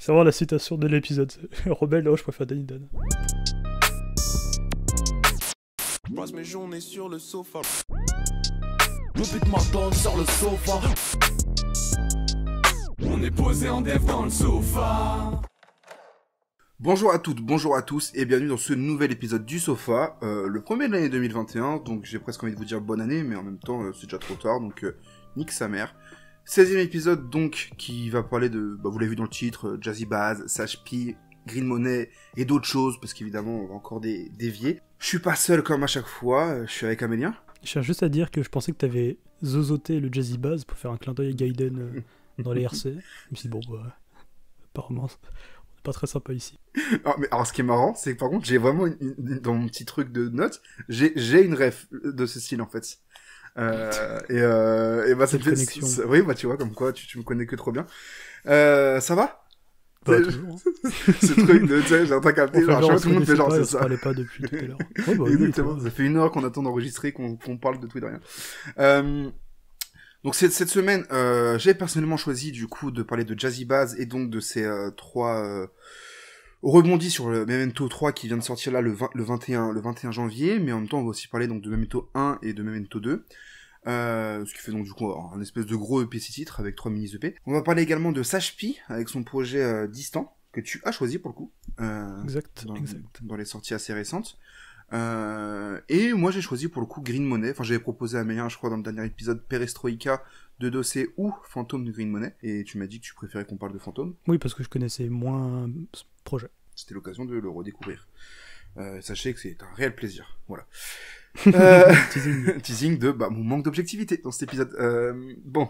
C'est vraiment la citation de l'épisode. Rebelle, oh, je préfère Danny Dan. Je passe mes journées sur le sofa. Le but m'attend sur le sofa. On est posé en dev dans le sofa. Bonjour à toutes, bonjour à tous et bienvenue dans ce nouvel épisode du Sofa, le premier de l'année 2021, donc j'ai presque envie de vous dire bonne année, mais en même temps c'est déjà trop tard, donc nique sa mère. 16e épisode donc, qui va parler de, vous l'avez vu dans le titre, Jazzy Bass, Sage P, Green Money et d'autres choses, parce qu'évidemment on va encore dévier. Je suis pas seul comme à chaque fois, je suis avec Amélien. Je tiens juste à dire que je pensais que t'avais zozoté le Jazzy Bass pour faire un clin d'œil à Gaiden dans les RC. Je me suis dit, bon, apparemment, on n'est pas très sympa ici. Alors ce qui est marrant, c'est que par contre j'ai vraiment, dans mon petit truc de notes, j'ai une ref de ce style en fait. Et bah cette connexion. Oui, bah tu vois, comme quoi tu me connais que trop bien. Ça va? Toujours. Ce truc de, tu sais, j'ai un truc capté, genre, tout le monde fait genre, c'est ça. On parlait pas depuis tout à l'heure. Ouais, bah, Exactement, oui, ça fait 1 heure qu'on attend d'enregistrer, qu'on parle de tout et de rien. Donc cette semaine, j'ai personnellement choisi du coup de parler de Jazzy Bass et donc de ces 3 rebondis sur le Memento 3 qui vient de sortir là le 21 janvier, mais en même temps on va aussi parler donc de Memento 1 et de Memento 2. Ce qui fait donc du coup un espèce de gros EP 6 titres avec 3 mini EP. On va parler également de Sage P avec son projet Distant, que tu as choisi pour le coup. Exact. Dans les sorties assez récentes. Et moi j'ai choisi pour le coup Green Money. Enfin j'avais proposé à Amélien, je crois, dans le dernier épisode, Perestroïka de Dossé ou Fantôme de Green Money. Et tu m'as dit que tu préférais qu'on parle de Fantôme. Oui, parce que je connaissais moins ce projet. C'était l'occasion de le redécouvrir. Sachez que c'est un réel plaisir. Voilà. Teasing de mon manque d'objectivité dans cet épisode. Bon.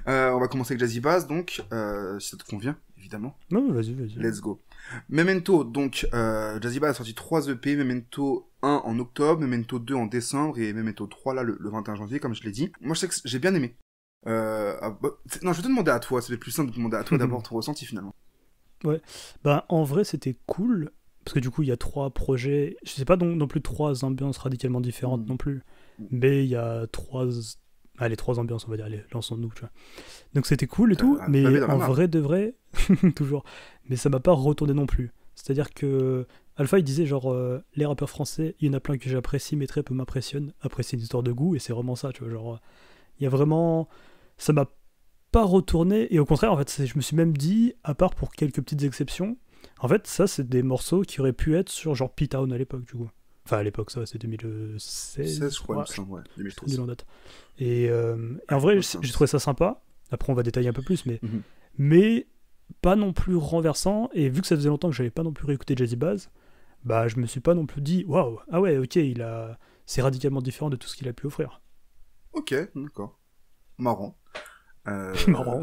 On va commencer avec Jazzy Bass, donc, si ça te convient, évidemment. Non, vas-y. Let's go. Memento, donc, Jazzy Bass a sorti 3 EP, Memento 1 en octobre, Memento 2 en décembre, et Memento 3, là, le 21 janvier, comme je l'ai dit. Moi, je sais que j'ai bien aimé. Non, je vais te demander à toi, c'est plus simple de te demander à toi d'abord ton ressenti, finalement. Ouais, en vrai, c'était cool, parce que du coup, il y a 3 projets, je sais pas non plus 3 ambiances radicalement différentes non plus, mais il y a 3 ambiances, on va dire, allez, lançons-nous, tu vois. Donc c'était cool et tout, mais en vrai de vrai, toujours, mais ça m'a pas retourné non plus. C'est-à-dire que Alpha, il disait genre, les rappeurs français, il y en a plein que j'apprécie, mais très peu m'impressionnent. Après, c'est une histoire de goût, et c'est vraiment ça, tu vois, genre, il y a vraiment... Ça m'a pas retourné, et au contraire, en fait, je me suis même dit, à part pour quelques petites exceptions, en fait, ça, c'est des morceaux qui auraient pu être sur genre P-Town à l'époque, du coup. Enfin, à l'époque, ça, c'est 2016, je crois, ouais, 2013. Et en vrai, j'ai trouvé ça sympa. Après, on va détailler un peu plus, mais pas non plus renversant. Et vu que ça faisait longtemps que j'avais pas non plus réécouté Jazzy Bass, je me suis pas non plus dit, waouh, ah ouais, ok, c'est radicalement différent de tout ce qu'il a pu offrir. Ok, d'accord. Marrant. Marrant,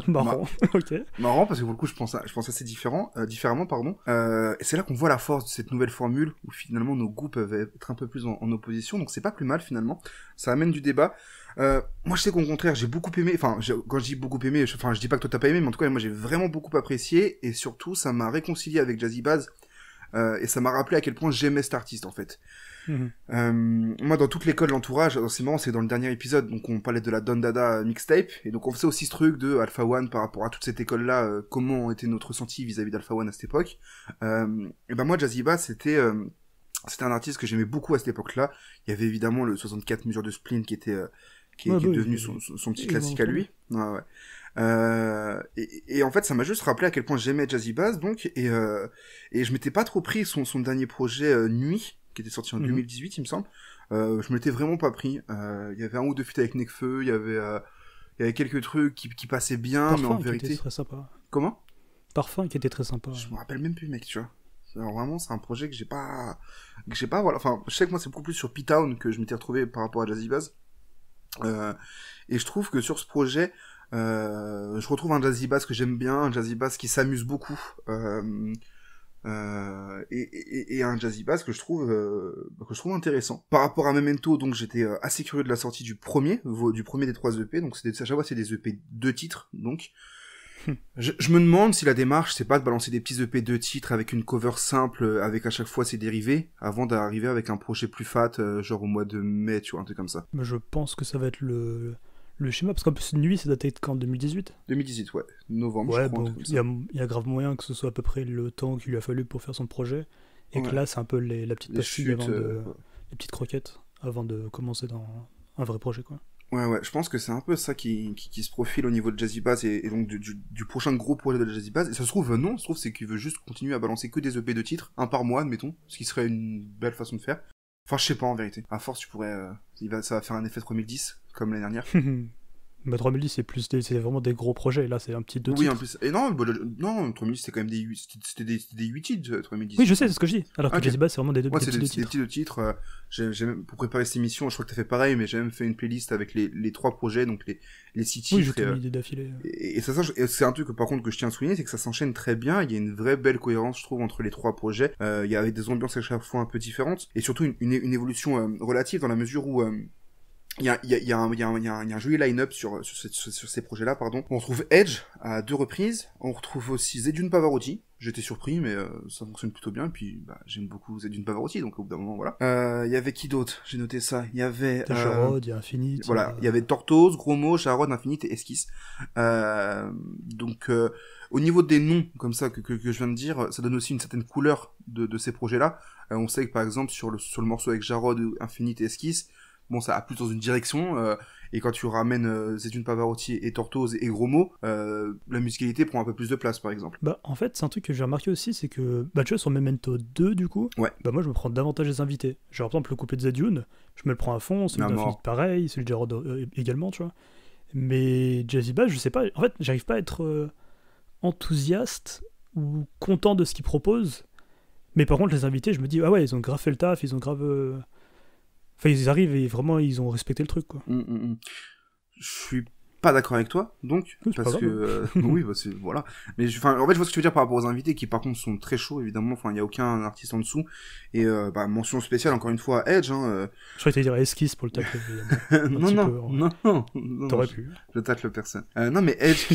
ok. Marrant parce que pour le coup je pense assez différemment pardon. Et c'est là qu'on voit la force de cette nouvelle formule où finalement nos goûts peuvent être un peu plus en opposition, donc c'est pas plus mal finalement. Ça amène du débat. Moi je sais qu'au contraire j'ai beaucoup aimé, quand je dis beaucoup aimé, je dis pas que toi t'as pas aimé, mais en tout cas moi j'ai vraiment beaucoup apprécié et surtout ça m'a réconcilié avec Jazzy Bass et ça m'a rappelé à quel point j'aimais cet artiste en fait. Moi dans toute l'école l'entourage, c'est marrant, c'est dans le dernier épisode, donc on parlait de la Don Dada mixtape, et donc on faisait aussi ce truc de Alpha One par rapport à toute cette école là, comment était notre ressenti vis-à-vis d'Alpha One à cette époque. Et moi Jazzy Bass c'était un artiste que j'aimais beaucoup à cette époque là. Il y avait évidemment le 64 mesures de Spleen qui était qui est devenu son petit classique à lui. Et en fait ça m'a juste rappelé à quel point j'aimais Jazzy Bass donc, et je m'étais pas trop pris son dernier projet Nuit qui était sorti en 2018 il me semble. Je me l'étais vraiment pas pris. Il y avait 1 ou 2 feats avec Nekfeu, il y avait quelques trucs qui passaient bien. Parfum, mais en vérité qui était très sympa. Comment Parfum qui était très sympa. Je me rappelle même plus mec, tu vois. Alors vraiment c'est un projet que j'ai pas voilà, enfin je sais que moi c'est beaucoup plus sur P-Town que je m'étais retrouvé par rapport à Jazzy Bass. Et je trouve que sur ce projet je retrouve un Jazzy Bass que j'aime bien, un Jazzy Bass qui s'amuse beaucoup, et un Jazzy Bass que je trouve intéressant. Par rapport à Memento, donc j'étais assez curieux de la sortie du premier des 3 EP, donc à chaque fois c'est des EP 2 titres, donc je me demande si la démarche c'est pas de balancer des petits EP 2 titres avec une cover simple, avec à chaque fois ses dérivés, avant d'arriver avec un projet plus fat, genre au mois de mai, tu vois, un truc comme ça. Mais je pense que ça va être le schéma, parce qu'en plus, Nuit, c'est daté de quand, 2018? 2018, ouais. Novembre, Ouais, je crois. un bon, truc il comme y a grave moyen que ce soit à peu près le temps qu'il lui a fallu pour faire son projet, et Ouais. que là, c'est un peu la petite Les pastille chutes. avant de... les petites croquettes, avant de commencer dans un vrai projet, quoi. Ouais, je pense que c'est un peu ça qui se profile au niveau de Jazzy Bass et donc du prochain gros projet de Jazzy Bass. Et ça se trouve, non, ça se trouve, c'est qu'il veut juste continuer à balancer que des EP de titres, un par mois, admettons, ce qui serait une belle façon de faire. Enfin, je sais pas en vérité. À force, tu pourrais. Ça va faire un effet 3010, comme l'année dernière. Mais 3010, c'est vraiment des gros projets, là, c'est un petit 2 Oui, titres. en plus. Et non, non, 3010, c'était quand même c'était des 8 titres, 3010. Oui, je sais, c'est ce que je dis. Alors que Ok. Jazzy Bass, c'est vraiment des Ouais, c'est petits des 2 titres. petits de titres. J'ai même, pour préparer cette émission, je crois que t'as fait pareil, mais j'ai même fait une playlist avec les 3 projets, donc les 6 titres. Oui, j'ai tout mis d'affilée. Et ça, c'est un truc que, par contre, que je tiens à souligner, c'est que ça s'enchaîne très bien. Il y a une vraie belle cohérence, je trouve, entre les 3 projets. Il y avait des ambiances à chaque fois un peu différentes, et surtout une évolution relative dans la mesure où il y a un joli line-up sur ces projets-là, pardon. On retrouve Edge à 2 reprises. On retrouve aussi Zedune Pavarotti. J'étais surpris, mais ça fonctionne plutôt bien. Et puis, j'aime beaucoup Zedune Pavarotti, donc au bout d'un moment, voilà. Il y avait qui d'autre? J'ai noté ça. Il y avait... Jarod, il y a Infinite. Voilà, il y avait Tortoise, Gros Mots, Jarod, Infinite et Esquisse. Donc, au niveau des noms, comme ça, que je viens de dire, ça donne aussi une certaine couleur de ces projets-là. On sait que, par exemple, sur le morceau avec Jarod, Infinite et Esquisse, bon, ça a plus dans une direction, et quand tu ramènes Zedune Pavarotti et Tortoise et Gros Mots, la musicalité prend un peu plus de place, par exemple. Bah, en fait, c'est un truc que j'ai remarqué aussi, c'est que, tu vois, sur Memento 2, du coup, Ouais. moi, je me prends davantage les invités. Genre, par exemple, le couplet de Zedune, je me le prends à fond, celui À mort. d'Infinite, pareil, celui de Jarod également, tu vois. Mais Jazzy Bass, je sais pas, en fait, j'arrive pas à être enthousiaste ou content de ce qu'ils proposent. Mais par contre, les invités, je me dis, ah ouais, ils ont grave fait le taf, ils ont grave... Enfin, ils arrivent et vraiment, ils ont respecté le truc, quoi. Je suis pas d'accord avec toi, donc, Oui, c'est parce pas que... oui, voilà. Mais, en fait, je vois ce que tu veux dire par rapport aux invités, qui, par contre, sont très chauds, évidemment. Enfin, il y a aucun artiste en dessous. Et, mention spéciale, encore une fois, à Edge, hein. Je croyais que t'allais dire Esquisse pour le tacler, évidemment. Non. T'aurais pu. Je tacle personne. Non, mais Edge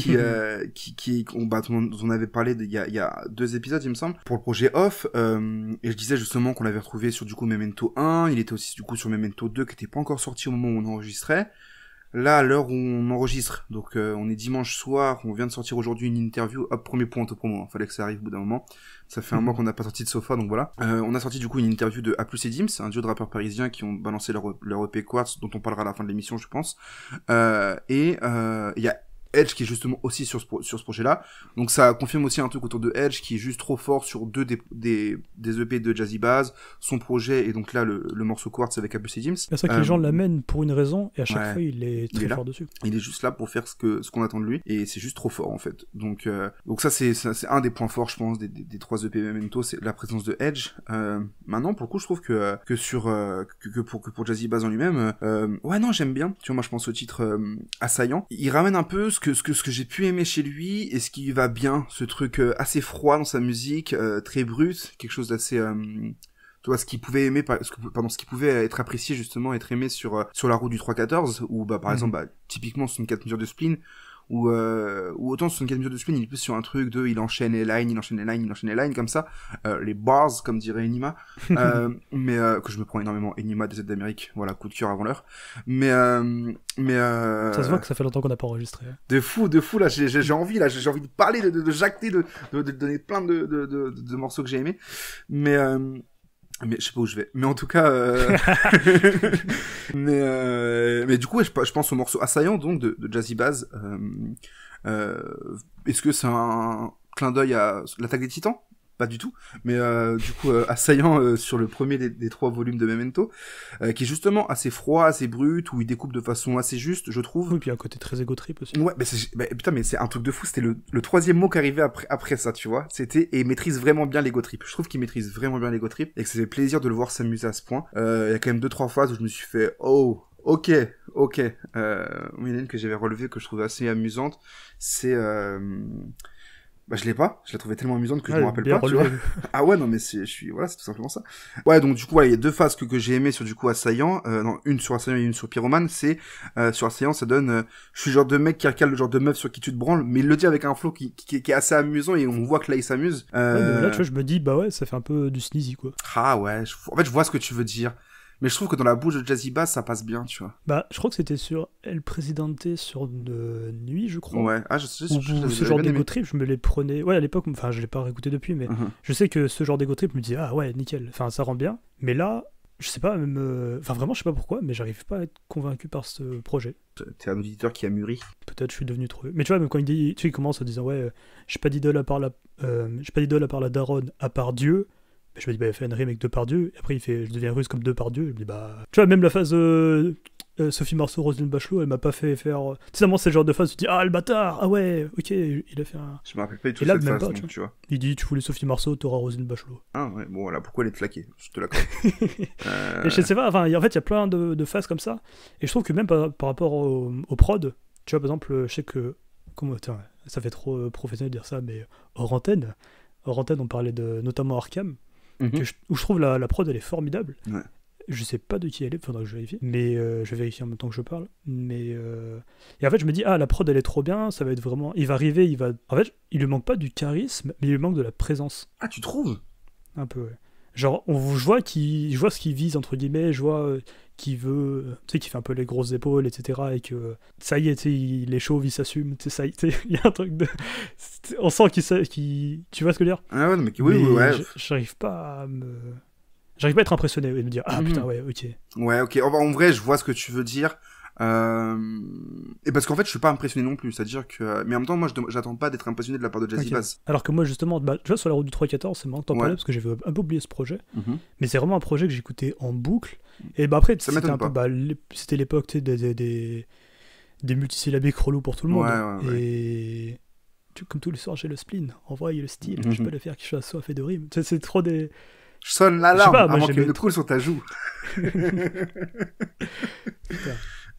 on avait parlé il y a 2 épisodes, il me semble, pour le projet Off, et je disais justement qu'on l'avait retrouvé sur, du coup, Memento 1, il était aussi, du coup, sur Memento 2, qui était pas encore sorti au moment où on enregistrait. Là, à l'heure où on enregistre, donc on est dimanche soir, on vient de sortir aujourd'hui une interview, hop, premier point auto-promo, fallait que ça arrive au bout d'un moment. Ça fait un mois qu'on n'a pas sorti de Sofa, donc voilà. On a sorti du coup une interview de A+ et Dims, un duo de rappeurs parisiens qui ont balancé leur EP Quartz, dont on parlera à la fin de l'émission, je pense. Et il y a Edge qui est justement aussi sur ce projet-là. Donc ça confirme aussi un truc autour de Edge qui est juste trop fort sur 2 des EP de Jazzy Bass, son projet et donc là le morceau Quartz avec A+ et Dims. C'est ça que les gens l'amènent pour une raison et à chaque fois il est très là. fort dessus. Il est juste là pour faire ce qu'on attend de lui et c'est juste trop fort en fait. Donc ça c'est un des points forts je pense des 3 EP Memento, c'est la présence de Edge. Maintenant pour le coup je trouve que pour Jazzy Bass en lui-même, ouais non j'aime bien. Tu vois moi je pense au titre Assaillant. Il ramène un peu ce que j'ai pu aimer chez lui et ce qui va bien, ce truc assez froid dans sa musique, très brut, quelque chose d'assez tu vois ce qu'il pouvait aimer ce qui pouvait être apprécié justement, être aimé sur la route du 314 ou par exemple typiquement 64 mesures de spleen ou autant 64 mesures de spleen il est plus sur un truc de il enchaîne les lines comme ça, les bars comme dirait Enima, mais que je me prends énormément Enima des Z d'Amérique, voilà, coup de cœur avant l'heure, mais ça se voit que ça fait longtemps qu'on n'a pas enregistré. De fou là, j'ai envie de parler, de jacter, de donner plein de morceaux que j'ai aimés, mais je sais pas où je vais. Mais en tout cas, mais du coup, je pense au morceau Assaillant, donc, de Jazzy Bass. Est-ce que c'est un clin d'œil à l'attaque des Titans? Pas du tout. Mais, du coup, Assaillant, sur le premier des 3 volumes de Memento, qui est justement assez froid, assez brut, où il découpe de façon assez juste, je trouve. Oui, puis un côté très égo trip aussi. Ouais, putain, mais c'est un truc de fou. C'était le 3e mot qui arrivait après ça, tu vois. C'était, et il maîtrise vraiment bien l'ego trip. Je trouve qu'il maîtrise vraiment bien l'ego trip, et que ça fait plaisir de le voir s'amuser à ce point. Il y a quand même 2-3 phases où je me suis fait, oh, ok. Il y en a une que j'avais relevée, que je trouvais assez amusante. C'est, je l'ai pas. Je la trouvais tellement amusante que je me rappelle pas, tu vois. Ah ouais, non, mais c'est tout simplement ça. Ouais, donc, du coup, il y a 2 phases que j'ai aimées sur, du coup, Assaillant. Non, une sur Assaillant et une sur Pyromane. C'est, sur Assaillant, ça donne, je suis le genre de mec qui recale le genre de meuf sur qui tu te branles, mais il le dit avec un flow qui est assez amusant et on voit que là, il s'amuse. Ouais, là, tu vois, je me dis, bah ouais, ça fait un peu du sneezy, quoi. Ah ouais, en fait, je vois ce que tu veux dire. Mais je trouve que dans la bouche de Jazzy Bass, ça passe bien, tu vois. Bah, je crois que c'était sur El Presidente sur de Nuit, je crois. Ouais, ah, je sais, Ou j'avais ce genre bien aimé. d'ego trip, je me les prenais. Ouais, à l'époque, enfin, je l'ai pas réécouté depuis, mais Mhm. je sais que ce genre d'ego trip me disait, ah ouais, nickel, enfin, ça rend bien. Mais là, je sais pas, même. Enfin, vraiment, je sais pas pourquoi, mais j'arrive pas à être convaincu par ce projet. T'es un auditeur qui a mûri. Peut-être je suis devenu trop. Mais tu vois, même quand il dit, tu sais, il commence en disant, ouais, j'ai pas d'idole à part j'ai pas d'idole à part la daronne, à part Dieu. Mais je me dis, bah, il fait une rime avec Depardieu. Et après, il fait, je deviens russe comme Depardieu. Je me dis, bah. Tu vois, même la phase Sophie Marceau, Roselyne Bachelot, elle m'a pas fait faire. Tu sais, c'est le genre de phase où tu dis, ah, le bâtard, ah ouais, ok, il a fait un. Je me rappelle pas du tout Et là, cette même phase, pas, donc, tu vois. Il dit, tu voulais Sophie Marceau, t'auras Roselyne Bachelot. Ah ouais, bon voilà, pourquoi elle est claquée, je te l'accorde. Et je sais pas, enfin, en fait, il y a plein de phases comme ça. Et je trouve que même par rapport au prod, tu vois, par exemple, je sais que. Tiens, ça fait trop professionnel de dire ça, mais hors antenne, on parlait de notamment Arkham, où je trouve la prod elle est formidable. Ouais. Je sais pas de qui elle est, faudra que je vérifie, mais je vais vérifier en même temps que je parle. Mais et en fait, je me dis, ah, la prod elle est trop bien, ça va être vraiment. Il va arriver, en fait, il lui manque pas du charisme, mais il lui manque de la présence. Ah, tu trouves? Un peu, ouais. Genre, je vois ce qu'il vise, entre guillemets, je vois qu'il veut, tu sais, qu'il fait un peu les grosses épaules, etc. Et que ça y est, tu sais, il est chauve, il s'assume, tu sais, ça y est, tu sais, il y a un truc de. On sent tu vois ce que je veux dire? Ah ouais, mais oui, ouais. J'arrive pas à être impressionné et me dire, ah putain, ouais, ok. Ouais, ok. En vrai, je vois ce que tu veux dire. Et parce qu'en fait, je suis pas impressionné non plus. C'est-à-dire que. Mais en même temps, moi, j'attends pas d'être impressionné de la part de Jazzy Bass. Alors que moi, justement, tu vois, sur la route du 3-14, c'est marrant que t'en parlais parce que j'avais un peu oublié ce projet. Mais c'est vraiment un projet que j'écoutais en boucle. Et bah après, c'était un peu. C'était l'époque, tu sais, des multisyllabiques relous pour tout le monde. Ouais. Et. Comme tous les soirs, j'ai le spleen. En vrai, il y a le style. Je peux le faire quelque chose à soif et de rime. Tu sais, c'est trop des. Je sonne l'alarme avant qu'elle ne coule sur ta joue.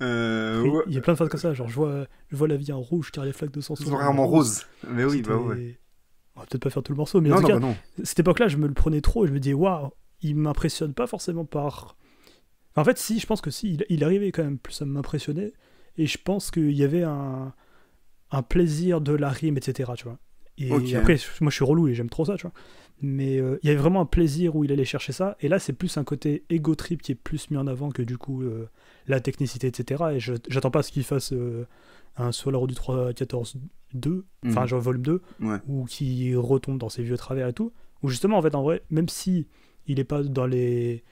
Il y a plein de phases comme ça, genre je vois la vie en rouge car les flaques de sang sont vraiment roses. Mais oui, bah ouais. On va peut-être pas faire tout le morceau, mais en tout cas, cette époque-là, je me le prenais trop et je me disais, waouh, il m'impressionne pas forcément par. Enfin, en fait, si, je pense que si, il arrivait quand même plus à m'impressionner et je pense qu'il y avait un plaisir de la rime, etc. Tu vois. Et après, moi je suis relou et j'aime trop ça, tu vois. Mais il y avait vraiment un plaisir où il allait chercher ça. Et là, c'est plus un côté ego trip qui est plus mis en avant que du coup la technicité, etc. Et j'attends pas à ce qu'il fasse un sur la route du 3-14-2, enfin genre volume 2, ou qu'il retombe dans ses vieux travers et tout. Ou justement, en fait, en vrai, même si il est pas dans les.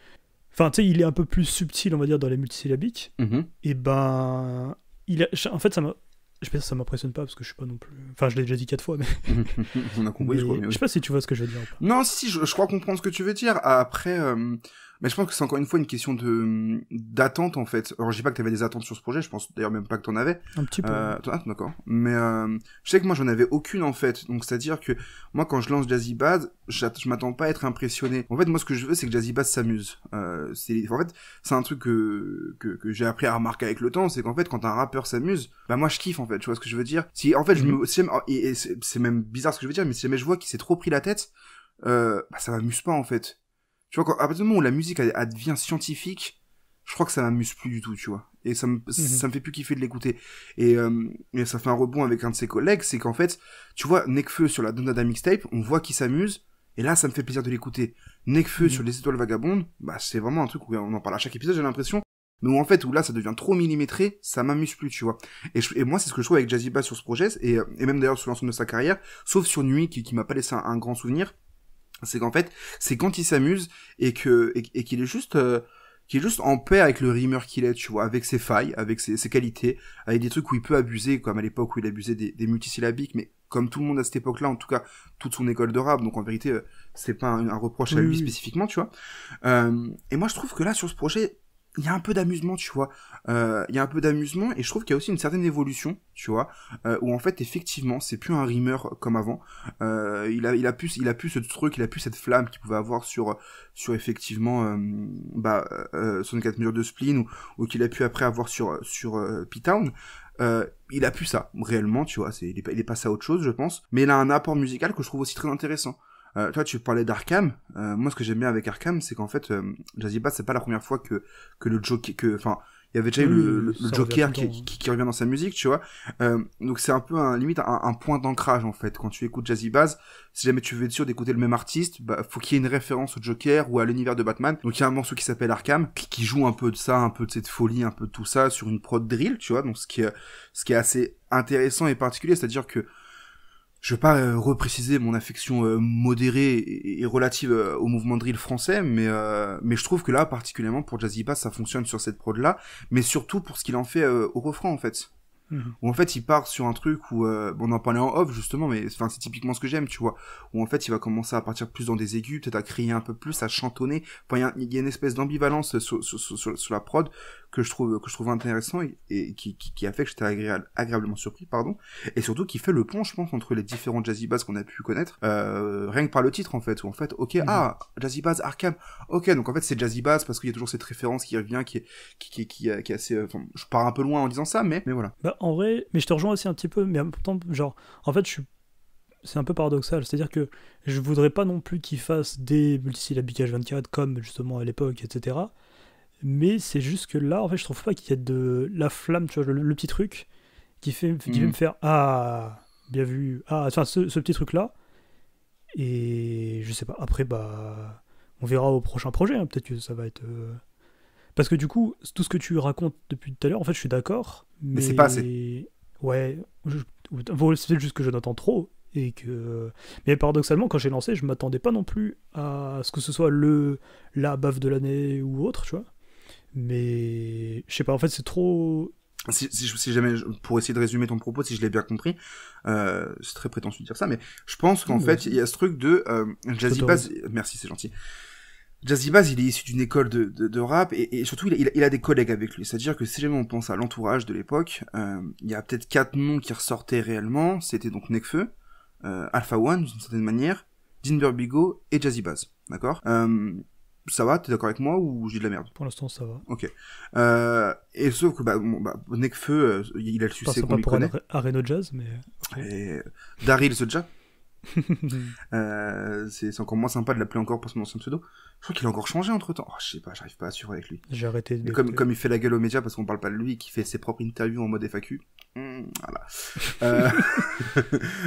Enfin, tu sais, il est un peu plus subtil, on va dire, dans les multisyllabiques, et ben. En fait, je sais pas si ça m'impressionne pas parce que je suis pas non plus. Enfin, je l'ai déjà dit 4 fois, mais. On a compris, je crois. Je sais pas si tu vois ce que je veux dire. Non, si, je crois comprendre ce que tu veux dire. Après, mais je pense que c'est encore une fois une question d'attente en fait. Alors, je dis pas que t'avais des attentes sur ce projet. Je pense d'ailleurs même pas que t'en avais. Un petit peu. D'accord. Mais je sais que moi j'en avais aucune en fait. Donc c'est à dire que moi quand je lance Jazzy Bass, je m'attends pas à être impressionné. En fait, moi ce que je veux c'est que Jazzy Bass s'amuse. En fait, c'est un truc que j'ai appris à remarquer avec le temps, c'est qu'en fait quand un rappeur s'amuse, bah moi je kiffe en fait. Tu vois ce que je veux dire? Si en fait c'est même bizarre ce que je veux dire, mais si jamais je vois qu'il s'est trop pris la tête, bah ça m'amuse pas en fait. Tu vois, à partir du moment où la musique elle devient scientifique, je crois que ça m'amuse plus du tout, tu vois. Et ça me fait plus kiffer de l'écouter. Et ça fait un rebond avec un de ses collègues, c'est qu'en fait, tu vois, Nekfeu sur la Donada Mixtape, on voit qu'il s'amuse, et là, ça me fait plaisir de l'écouter. Nekfeu sur Les Étoiles Vagabondes, bah c'est vraiment un truc où on en parle à chaque épisode, j'ai l'impression, mais où en fait, où là, ça devient trop millimétré, ça m'amuse plus, tu vois. Et moi, c'est ce que je trouve avec Jazzy Bass sur ce projet, et même d'ailleurs sur l'ensemble de sa carrière, sauf sur Nuit, qui m'a pas laissé un grand souvenir, c'est qu'en fait, c'est quand il s'amuse et qu'il est juste en paix avec le rimeur qu'il est, tu vois, avec ses failles, avec ses qualités, avec des trucs où il peut abuser, comme à l'époque où il abusait des multisyllabiques, mais comme tout le monde à cette époque-là, en tout cas, toute son école de rap, donc en vérité, c'est pas un reproche à lui spécifiquement, tu vois. Et moi, je trouve que là, sur ce projet, il y a un peu d'amusement, tu vois. Il y a un peu d'amusement, et je trouve qu'il y a aussi une certaine évolution, tu vois, où en fait, effectivement, c'est plus un rimeur comme avant. Il a plus ce truc, il a plus cette flamme qu'il pouvait avoir sur effectivement, 64 mesures de spleen, ou qu'il a pu après avoir sur P-Town. Il a plus ça, réellement, tu vois, il est passé à autre chose, je pense. Mais il a un apport musical que je trouve aussi très intéressant. Toi, tu parlais d'Arkham. Moi, ce que j'aime bien avec Arkham, c'est qu'en fait, Jazzy Bass, c'est pas la première fois que le Joker, enfin, Il y avait déjà eu Oui, le ça Joker revient tout le temps, qui revient dans sa musique, tu vois. Donc c'est un peu limite un point d'ancrage en fait. Quand tu écoutes Jazzy Bass, si jamais tu veux être sûr d'écouter le même artiste, bah faut qu'il y ait une référence au Joker ou à l'univers de Batman. Donc il y a un morceau qui s'appelle Arkham, qui joue un peu de ça, un peu de cette folie, un peu de tout ça sur une prod drill, tu vois. Donc ce qui est assez intéressant et particulier, c'est-à-dire que je vais pas repréciser mon affection modérée et relative au mouvement drill français, mais je trouve que là, particulièrement pour Jazzy Bass, ça fonctionne sur cette prod-là, mais surtout pour ce qu'il en fait au refrain, en fait. Où en fait, il part sur un truc où, on en parlait en off, justement, mais enfin, c'est typiquement ce que j'aime, tu vois, où en fait, il va commencer à partir plus dans des aigus, peut-être à crier un peu plus, à chantonner, enfin, il y a une espèce d'ambivalence sur la prod que je trouve intéressant et qui a fait que j'étais agréablement surpris, pardon, et surtout qui fait le pont, je pense, entre les différents Jazzy Bass qu'on a pu connaître, rien que par le titre, en fait, où en fait, ok, Jazzy Bass, Arkham, ok, donc en fait, c'est Jazzy Bass parce qu'il y a toujours cette référence qui revient, qui est assez, enfin, je pars un peu loin en disant ça, mais voilà. Bah, en vrai, mais je te rejoins aussi un petit peu, mais en même temps, genre, en fait, c'est un peu paradoxal, c'est-à-dire que je voudrais pas non plus qu'il fasse des multisyllabiques H24 comme justement à l'époque, etc. Mais c'est juste que là, en fait, je trouve pas qu'il y ait de la flamme, tu vois, le petit truc qui fait me faire ah, bien vu, ah, enfin, ce petit truc-là. Et je sais pas, après, bah, on verra au prochain projet, hein, peut-être que ça va être. Parce que du coup, tout ce que tu racontes depuis tout à l'heure, en fait, je suis d'accord. Mais c'est pas assez. Ouais, c'est peut-être juste que je n'entends trop. Et que... Mais paradoxalement, quand j'ai lancé, je m'attendais pas non plus à ce que ce soit la baffe de l'année ou autre, tu vois. Mais je sais pas, en fait, c'est trop. Si jamais, pour essayer de résumer ton propos, si je l'ai bien compris, c'est très prétentieux de dire ça, mais je pense qu'en fait, il y a ce truc de Jazzy Bass. Merci, c'est gentil. Jazzy Bass, il est issu d'une école de rap et surtout il a des collègues avec lui. C'est-à-dire que si jamais on pense à l'entourage de l'époque, il y a peut-être 4 noms qui ressortaient réellement. C'était donc Nekfeu, Alpha One d'une certaine manière, Dean Burbigo et Jazzy Bass. D'accord. Ça va, t'es d'accord avec moi ou j'ai de la merde? Pour l'instant, ça va. Ok. Et sauf que Nekfeu, il a le succès qu'on lui connaît. Areno Jazz, mais. Et Daryl Soulja. C'est encore moins sympa de l'appeler encore pour son ancien pseudo. Je crois qu'il a encore changé entre temps. Oh, je sais pas, j'arrive pas à suivre avec lui. J'ai arrêté de comme il fait la gueule aux médias parce qu'on parle pas de lui, qui fait ses propres interviews en mode FAQ. Voilà.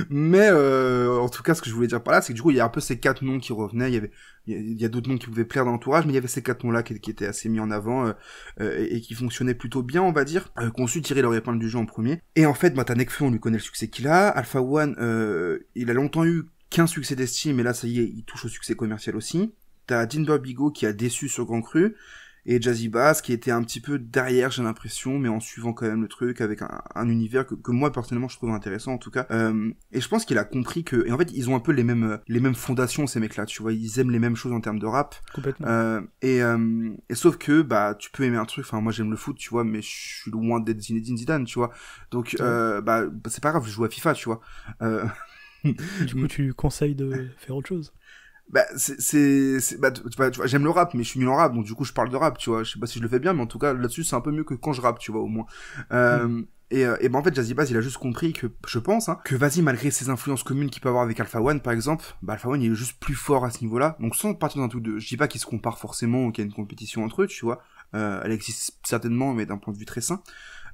Mais en tout cas, ce que je voulais dire par là, c'est que du coup, il y a un peu ces 4 noms qui revenaient. Il y a d'autres noms qui pouvaient plaire dans l'entourage, mais il y avait ces 4 noms-là qui étaient assez mis en avant et qui fonctionnaient plutôt bien, on va dire, qu'on su tirer leur épingle du jeu en premier. Et en fait, t'as Nekfeu, on lui connaît le succès qu'il a. Alpha One, il a longtemps eu qu'un succès d'estime, et là, ça y est, il touche au succès commercial aussi. T'as Dean Burbigo qui a déçu sur Grand Cru, et Jazzy Bass qui était un petit peu derrière, j'ai l'impression, mais en suivant quand même le truc avec un univers que moi personnellement je trouve intéressant en tout cas. Et je pense qu'il a compris que, et en fait ils ont un peu les mêmes fondations ces mecs-là, tu vois, ils aiment les mêmes choses en termes de rap. Complètement. Et sauf que bah tu peux aimer un truc, enfin moi j'aime le foot, tu vois, mais je suis loin d'être Zinedine Zidane, tu vois. Donc c'est pas grave, je joue à FIFA, tu vois. Du coup, tu conseilles de faire autre chose? Bah, tu vois, j'aime le rap, mais je suis nul en rap, donc du coup, je parle de rap, tu vois. Je sais pas si je le fais bien, mais en tout cas, là-dessus, c'est un peu mieux que quand je rappe, tu vois, au moins. Et ben, en fait, Jazzy Bass, il a juste compris que, je pense, que vas-y, malgré ses influences communes qu'il peut avoir avec Alpha One, par exemple, bah, Alpha One, il est juste plus fort à ce niveau-là. Donc, sans partir d'un truc je dis pas qu'ils se comparent forcément ou qu'il y a une compétition entre eux, tu vois. Elle existe certainement, mais d'un point de vue très sain.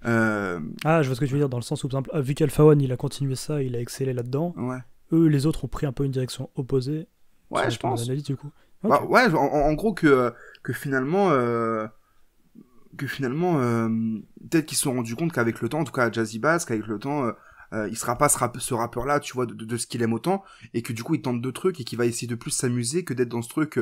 Je vois ce que tu veux dire, dans le sens où, par exemple, vu qu'Alpha One, il a continué ça, il a excellé là-dedans. Ouais. Eux, les autres ont pris un peu une direction opposée. Ouais, je pense. Analyse, du coup. Okay. Bah, ouais, en gros que finalement, peut-être qu'ils se sont rendus compte qu'avec le temps, en tout cas à Jazzy Bass, qu'avec le temps, il sera pas ce rappeur-là, tu vois, de ce qu'il aime autant, et que du coup il tente deux trucs et qu'il va essayer de plus s'amuser que d'être dans ce truc.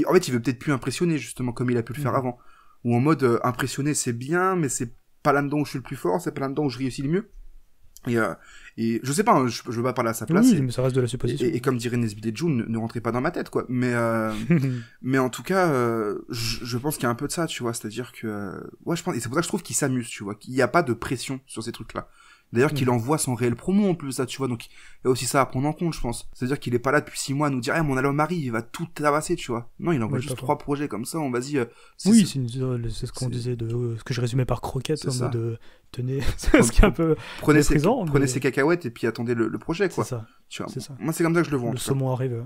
En fait, il veut peut-être plus impressionner justement comme il a pu le faire avant, ou en mode impressionner c'est bien, mais c'est pas là-dedans où je suis le plus fort, c'est pas là-dedans où je réussis le mieux. Et je sais pas, hein, je veux pas parler à sa place. Oui, mais ça reste de la supposition. Et comme dirait Nesbitt et June, ne rentrez pas dans ma tête, quoi. Mais en tout cas, je pense qu'il y a un peu de ça, tu vois. C'est-à-dire que, ouais, je pense, et c'est pour ça que je trouve qu'il s'amuse, tu vois. Qu'il n'y a pas de pression sur ces trucs-là. D'ailleurs, qu'il envoie son réel promo en plus, ça, tu vois. Donc, il y a aussi ça à prendre en compte, je pense. C'est-à-dire qu'il est pas là depuis 6 mois à nous dire, mon album arrive, il va tout tabasser, tu vois. Non, il envoie juste 3 projets comme ça, on vas-y. Oui, c'est ce qu'on disait ce que je résumais par croquette, en mode, tenez, c'est ce qui est un peu prenez ses cacahuètes et puis attendez le projet, quoi. C'est ça. Tu vois. C'est ça. Moi, c'est comme ça que je le vois. Le saumon arrive.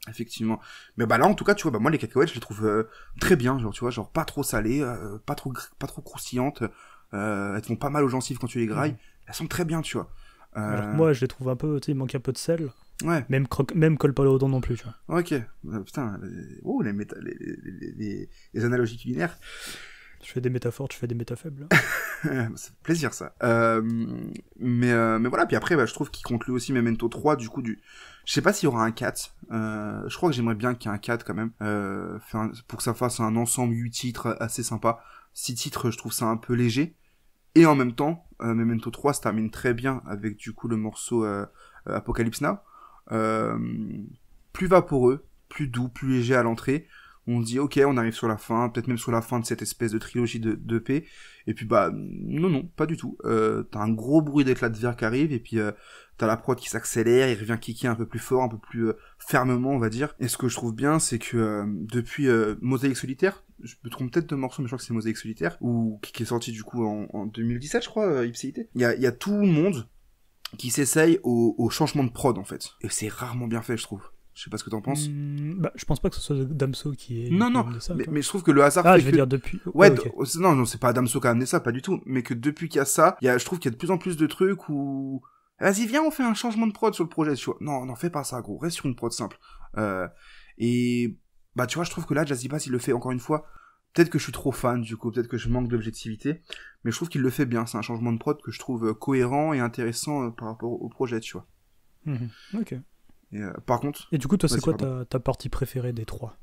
Effectivement. Mais bah là, en tout cas, tu vois, bah moi, les cacahuètes, je les trouve très bien, genre, tu vois, genre pas trop salées, pas trop croustillantes, elles te font pas mal aux gencives quand tu les grailles, elles sont très bien, tu vois. Alors que moi, je les trouve un peu, tu sais, il manque un peu de sel. Ouais. Même colle pas aux dents non plus, tu vois. Ok. Putain, les analogies culinaires. Je fais des métaphores, tu fais des métafaibles. C'est plaisir, ça. Mais voilà, puis après, bah, je trouve qu'il conclut aussi Memento 3, du coup, je sais pas s'il y aura un 4. Je crois que j'aimerais bien qu'il y ait un 4 quand même. Pour que ça fasse un ensemble 8 titres assez sympa. 6 titres, je trouve ça un peu léger. Et en même temps, Memento 3 se termine très bien avec du coup le morceau Apocalypse Now. Plus vaporeux, plus doux, plus léger à l'entrée. On dit ok, on arrive sur la fin, peut-être même sur la fin de cette espèce de trilogie de P. Et puis bah non, pas du tout. T'as un gros bruit d'éclat de verre qui arrive et puis t'as la prod qui s'accélère, il revient kicker un peu plus fort, un peu plus fermement on va dire. Et ce que je trouve bien c'est que depuis Mosaïque Solitaire, je me trompe peut-être de morceau mais je crois que c'est Mosaïque Solitaire, ou qui est sorti du coup en 2017 je crois, Ipséité. Il y a tout le monde qui s'essaye au changement de prod en fait. Et c'est rarement bien fait je trouve. Je sais pas ce que t'en penses. Bah, je pense pas que ce soit Damso qui est. Non, de ça, mais je trouve que le hasard. Ah, fait je veux que... dire depuis. Ouais, okay. Non, c'est pas Damso qui a amené ça, pas du tout. Mais que depuis qu'il y a ça, je trouve qu'il y a de plus en plus de trucs où. Vas-y, viens, on fait un changement de prod sur le projet, tu vois. Non, fais pas ça, gros. Reste sur une prod simple. Et. Bah, tu vois, je trouve que là, Jazzy Bass, il le fait encore une fois. Peut-être que je suis trop fan, du coup, peut-être que je manque d'objectivité. Mais je trouve qu'il le fait bien. C'est un changement de prod que je trouve cohérent et intéressant par rapport au projet, tu vois. Ok. Et, par contre. Et du coup, toi, c'est quoi ta partie préférée des 3 ?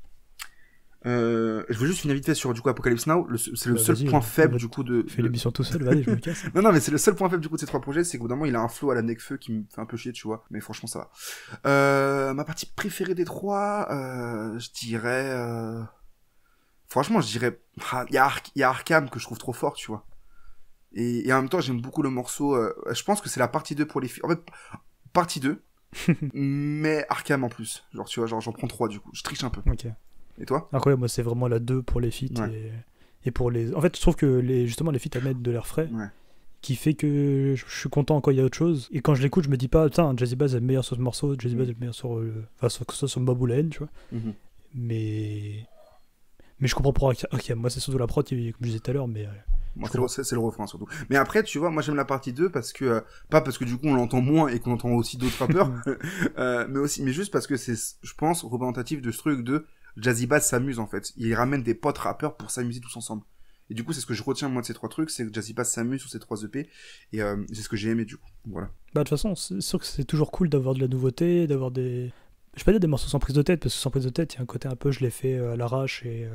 Je veux juste finir vite fait sur du coup Apocalypse Now. C'est le seul point faible du coup de. Fais l'émission tout seul, vas-y, je me casse. non, mais c'est le seul point faible du coup de ces 3 projets, c'est qu'au bout d'un moment il a un flow à la Nekfeu qui me fait un peu chier, tu vois. Mais franchement, ça va. Ma partie préférée des 3, je dirais. Franchement, je dirais. Il y a Arkham que je trouve trop fort, tu vois. Et en même temps, j'aime beaucoup le morceau. Je pense que c'est la partie 2 pour les filles. En fait, partie 2. Mais Arkham en plus. Genre, tu vois, j'en prends 3 du coup. Je triche un peu. Ok. Et toi ? Après, moi, c'est vraiment la 2 pour les feats et pour les. En fait, je trouve que justement, les feats amènent de l'air frais. Ouais. Qui fait que je suis content quand il y a autre chose. Et quand je l'écoute, je me dis pas, putain, Jazzy Bass est le meilleur sur ce morceau, Jazzy Bass est le meilleur sur. Enfin, que ce soit sur Baboulaine, tu vois. Mais je comprends pour Arkham. Moi, c'est surtout la prod, comme je disais tout à l'heure, mais. Moi, c'est le refrain surtout. Mais après, tu vois, moi j'aime la partie 2 parce que, pas parce que du coup on l'entend moins et qu'on entend aussi d'autres rappeurs, mais juste parce que c'est, je pense, représentatif de ce truc de Jazzy Bass s'amuse en fait. Il ramène des potes rappeurs pour s'amuser tous ensemble. Et du coup, c'est ce que je retiens moi de ces 3 trucs, c'est que Jazzy Bass s'amuse sur ces 3 EP, et c'est ce que j'ai aimé du coup. Voilà. Bah, de toute façon, c'est sûr que c'est toujours cool d'avoir de la nouveauté, d'avoir des. Je vais pas dire des morceaux sans prise de tête, parce que sans prise de tête, il y a un côté un peu, je l'ai fait à l'arrache et.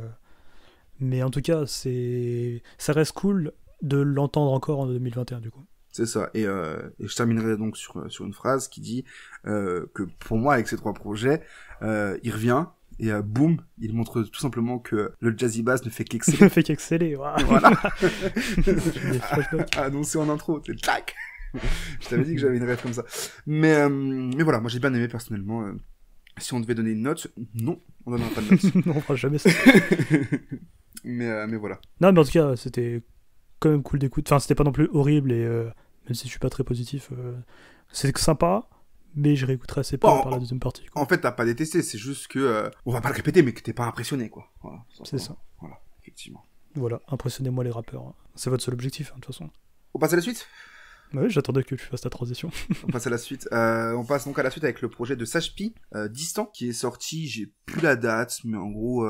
Mais en tout cas, ça reste cool de l'entendre encore en 2021 du coup. C'est ça, et je terminerai donc sur une phrase qui dit que pour moi avec ces 3 projets, il revient et boum, il montre tout simplement que le Jazzy Bass ne fait qu'exceller. Ne fait qu'exceller, wow. Voilà. Annoncé en intro, c'est tac. Je t'avais dit que j'avais une rêve comme ça. Mais voilà, moi j'ai bien aimé personnellement. Si on devait donner une note, non, on donnera pas de note. Non, on fera jamais ça. mais voilà. Non, mais en tout cas, c'était quand même cool d'écoute. Enfin, c'était pas non plus horrible, et même si je suis pas très positif, c'est sympa, mais je réécouterai assez peu par la deuxième partie. Quoi. En fait, t'as pas détesté, c'est juste que, on va pas le répéter, mais que t'es pas impressionné, quoi. Voilà, c'est ça. Voilà, effectivement. Voilà, impressionnez-moi les rappeurs. Hein. C'est votre seul objectif, hein, de toute façon. On passe à la suite ? Ouais, j'attendais que tu fasses ta transition. On passe à la suite. On passe donc à la suite avec le projet de Sage-P, Distant, qui est sorti, j'ai plus la date, mais en gros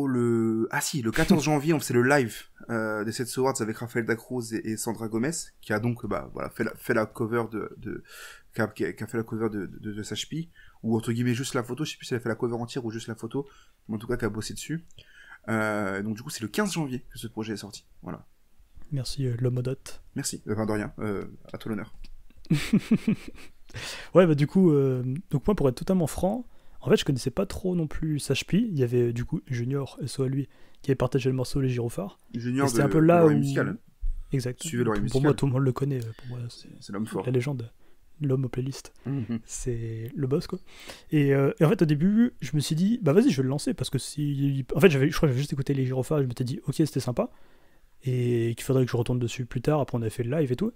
le 14 janvier, c'est le live des Sets Awards avec Rafael Dacruz et Sandra Gomez, qui a donc fait la cover qui a fait la cover de Sage-P, ou entre guillemets juste la photo, je sais plus si elle a fait la cover entière ou juste la photo, mais en tout cas qui a bossé dessus. Donc du coup c'est le 15 janvier que ce projet est sorti. Voilà. Merci l'homme aux dots. Merci, de rien, à toi l'honneur. Ouais, bah du coup, donc moi pour être totalement franc, en fait je connaissais pas trop non plus Sage-P. Il y avait du coup Junior, SO à lui, qui avait partagé le morceau Les Gyrophares. Junior, c'était un peu là où... musical. Exact. Suivez l'oreille musicale. Pour moi tout le monde le connaît. Pour moi c'est l'homme fort. La légende. L'homme aux playlists. C'est le boss quoi. Et en fait au début je me suis dit bah vas-y je vais le lancer parce que si... En fait je crois que j'avais juste écouté Les Gyrophares et je m'étais dit ok c'était sympa. Et qu'il faudrait que je retourne dessus plus tard, après on a fait le live et tout,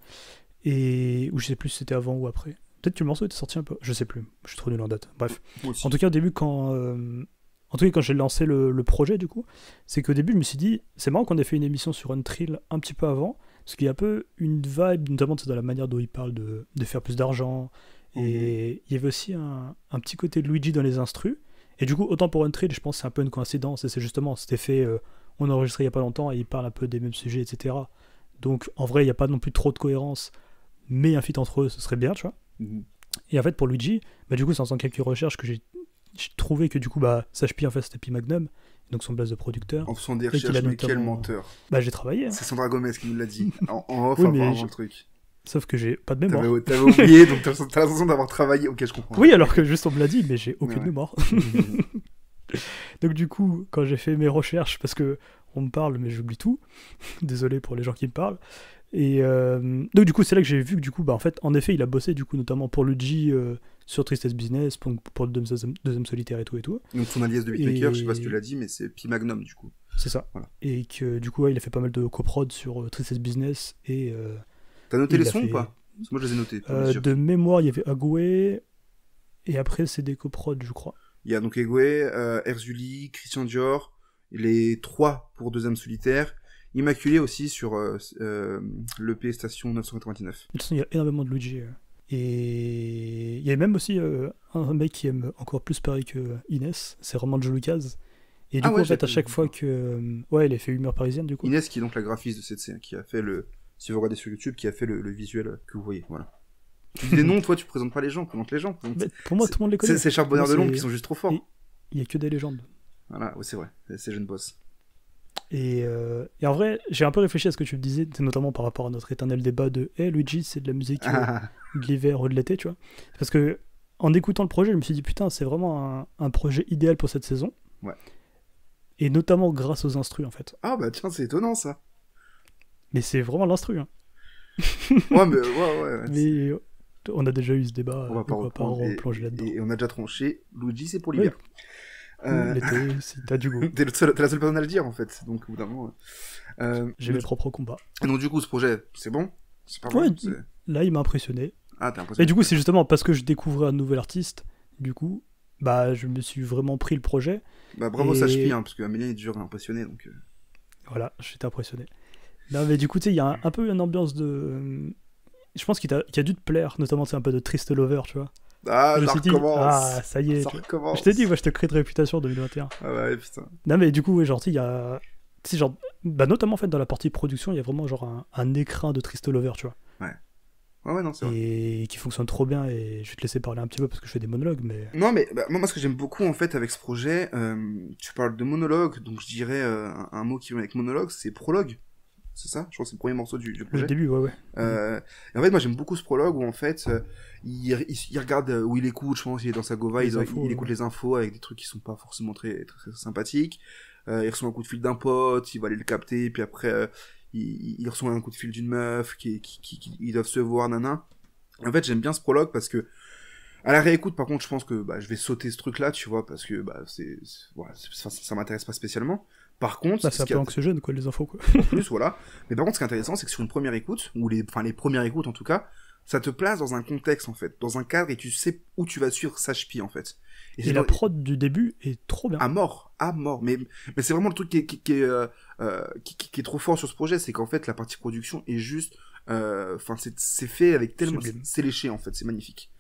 ou je sais plus si c'était avant ou après, Peut-être que le morceau était sorti un peu. Je sais plus. Je suis trop nul en date. Bref. Moi aussi. En tout cas, au début, en tout cas, quand j'ai lancé le projet, du coup, c'est qu'au début, je me suis dit, c'est marrant qu'on ait fait une émission sur Untrill un petit peu avant, parce qu'il y a un peu une vibe, notamment c'est dans la manière dont il parle de faire plus d'argent, et il y avait aussi un petit côté de Luigi dans les instrus, et du coup, autant pour Untrill, je pense que c'est un peu une coïncidence, et c'est justement cet effet, on a enregistré il y a pas longtemps, et il parle un peu des mêmes sujets, etc. Donc, en vrai, il n'y a pas non plus trop de cohérence, mais un feat entre eux, ce serait bien, tu vois. Et en fait, pour Luigi, bah, du coup, c'est en faisant quelques recherches que j'ai trouvé que du coup, bah, Sashpi, en fait, c'était P Magnum, donc son blase de producteur. En faisant des Et qu'il recherches, a mais quel notamment- menteur. Bah, j'ai travaillé, hein. C'est Sandra Gomez qui nous l'a dit. En off, Oui, avant mais le truc. Sauf que j'ai pas de mémoire. T'avais oublié, donc t'as l'impression d'avoir travaillé. Ok, je comprends. Oui, alors que juste on me l'a dit, mais j'ai aucune Ouais. mémoire. Donc du coup, quand j'ai fait mes recherches, parce que on me parle, mais j'oublie tout. Désolé pour les gens qui me parlent. Et donc du coup, c'est là que j'ai vu que du coup, bah en fait, en effet, il a bossé du coup notamment pour Luigi sur Tristesse Business, pour le deuxième solitaire et tout et tout. Donc son alias de beatmaker, Et- je sais pas si tu l'as dit, mais c'est P Magnum du coup. C'est ça. Voilà. Et que du coup, ouais, il a fait pas mal de coprod sur Tristesse Business et T'as noté il les a sons fait- ou pas? Parce que moi je les ai notés. pour être sûr. de mémoire, il y avait Agoué et après c'est des coprod, je crois. Il y a donc Egwe, Erzuli, Christian Dior, les 3 pour deuxième solitaire. Immaculé aussi sur l'EP Station 999. De toute façon, il y a énormément de Luigi. Et il y a même aussi un mec qui aime encore plus Paris que Inès, c'est Roman Joe Lucas. Et du Ah coup, ouais, en fait, à j'ai- chaque fois que. Ouais, il a fait Humeur Parisienne, du coup. Inès qui est donc la graphiste de cette scène, qui a fait le... Si vous regardez sur YouTube, qui a fait le visuel que vous voyez, voilà. Tu dis des noms, toi tu présentes pas les gens, présente les gens. Mais pour moi, tout le monde les connaît. C'est Charles Bonheur de Moi, Londres c'est- qui sont juste trop forts. Il y a que des légendes. Voilà, ouais, c'est vrai, c'est jeune boss. Et en vrai, j'ai un peu réfléchi à ce que tu me disais, c'est notamment par rapport à notre éternel débat de hey, Luigi, c'est de la musique de l'hiver ou de l'été, tu vois. Parce que en écoutant le projet, je me suis dit putain, c'est vraiment un projet idéal pour cette saison. Ouais. Et notamment grâce aux instrus, en fait. Ah bah tiens, c'est étonnant ça. Mais c'est vraiment l'instru, hein. Ouais, mais ouais. Mais on a déjà eu ce débat, On va pas pourquoi pas reprendre. replonger là-dedans. Et on a déjà tranché. Luigi, c'est pour l'hiver. Ou l'été, si t'as du goût. T'es la seule personne à le dire en fait. Donc au bout d'un moment. J'ai mes propres combats. Et donc du coup, ce projet, c'est bon. C'est pas bon. Ouais, c'est- Là, il m'a impressionné. Ah, t'as l'impression. Et du coup, c'est justement parce que je découvrais un nouvel artiste, du coup, bah, je me suis vraiment pris le projet. Bah bravo Et- Sashpi, hein, parce que Amélien est dur à impressionner. Donc. Voilà, j'étais impressionné. Non, mais du coup, tu sais, il y a un peu une ambiance de. Je pense qu'il a dû te plaire, notamment c'est un peu de triste lover, tu vois. Ah, Je me ça suis dit, recommence. ah, ça y est. Ça tu vois. recommence. Je t'ai dit, moi, je te crée de réputation 2021. Ah ouais, putain. Non, mais du coup, ouais, genre, tu sais, il y a. Tu sais, genre. Bah, notamment, en fait, dans la partie production, il y a vraiment, genre, un écrin de triste lover, tu vois. Ouais, non, c'est vrai. Et qui fonctionne trop bien, et je vais te laisser parler un petit peu parce que je fais des monologues, mais. Non, mais bah, moi, ce que j'aime beaucoup en fait avec ce projet, tu parles de monologue, donc je dirais un mot qui vient avec monologue, c'est prologue. C'est ça? Je crois que c'est le premier morceau du Le projet. début, ouais. Et en fait, moi j'aime beaucoup ce prologue où en fait, il regarde où il écoute, je pense, il est dans sa gova, Les il infos, écoute les infos avec des trucs qui sont pas forcément très sympathiques. Il reçoit un coup de fil d'un pote, il va aller le capter, puis après, il reçoit un coup de fil d'une meuf, ils doivent se voir, nana. En fait, j'aime bien ce prologue parce que, à la réécoute, par contre, je pense que je vais sauter ce truc-là, tu vois, parce que ça m'intéresse pas spécialement. Par contre, Bah, ce c'est un qui peu est anxiogène, quoi, les infos, quoi. en plus, voilà. Mais par contre, ce qui est intéressant, c'est que sur une première écoute, ou les premières écoutes en tout cas, ça te place dans un contexte, en fait, dans un cadre, et tu sais où tu vas suivre Sashpi, en fait. Et c'est la dans- prod du début est trop bien. à mort. Mais c'est vraiment le truc qui est trop fort sur ce projet, c'est qu'en fait, la partie production est juste, c'est fait avec tellement, Sublime. c'est léché, en fait, c'est magnifique.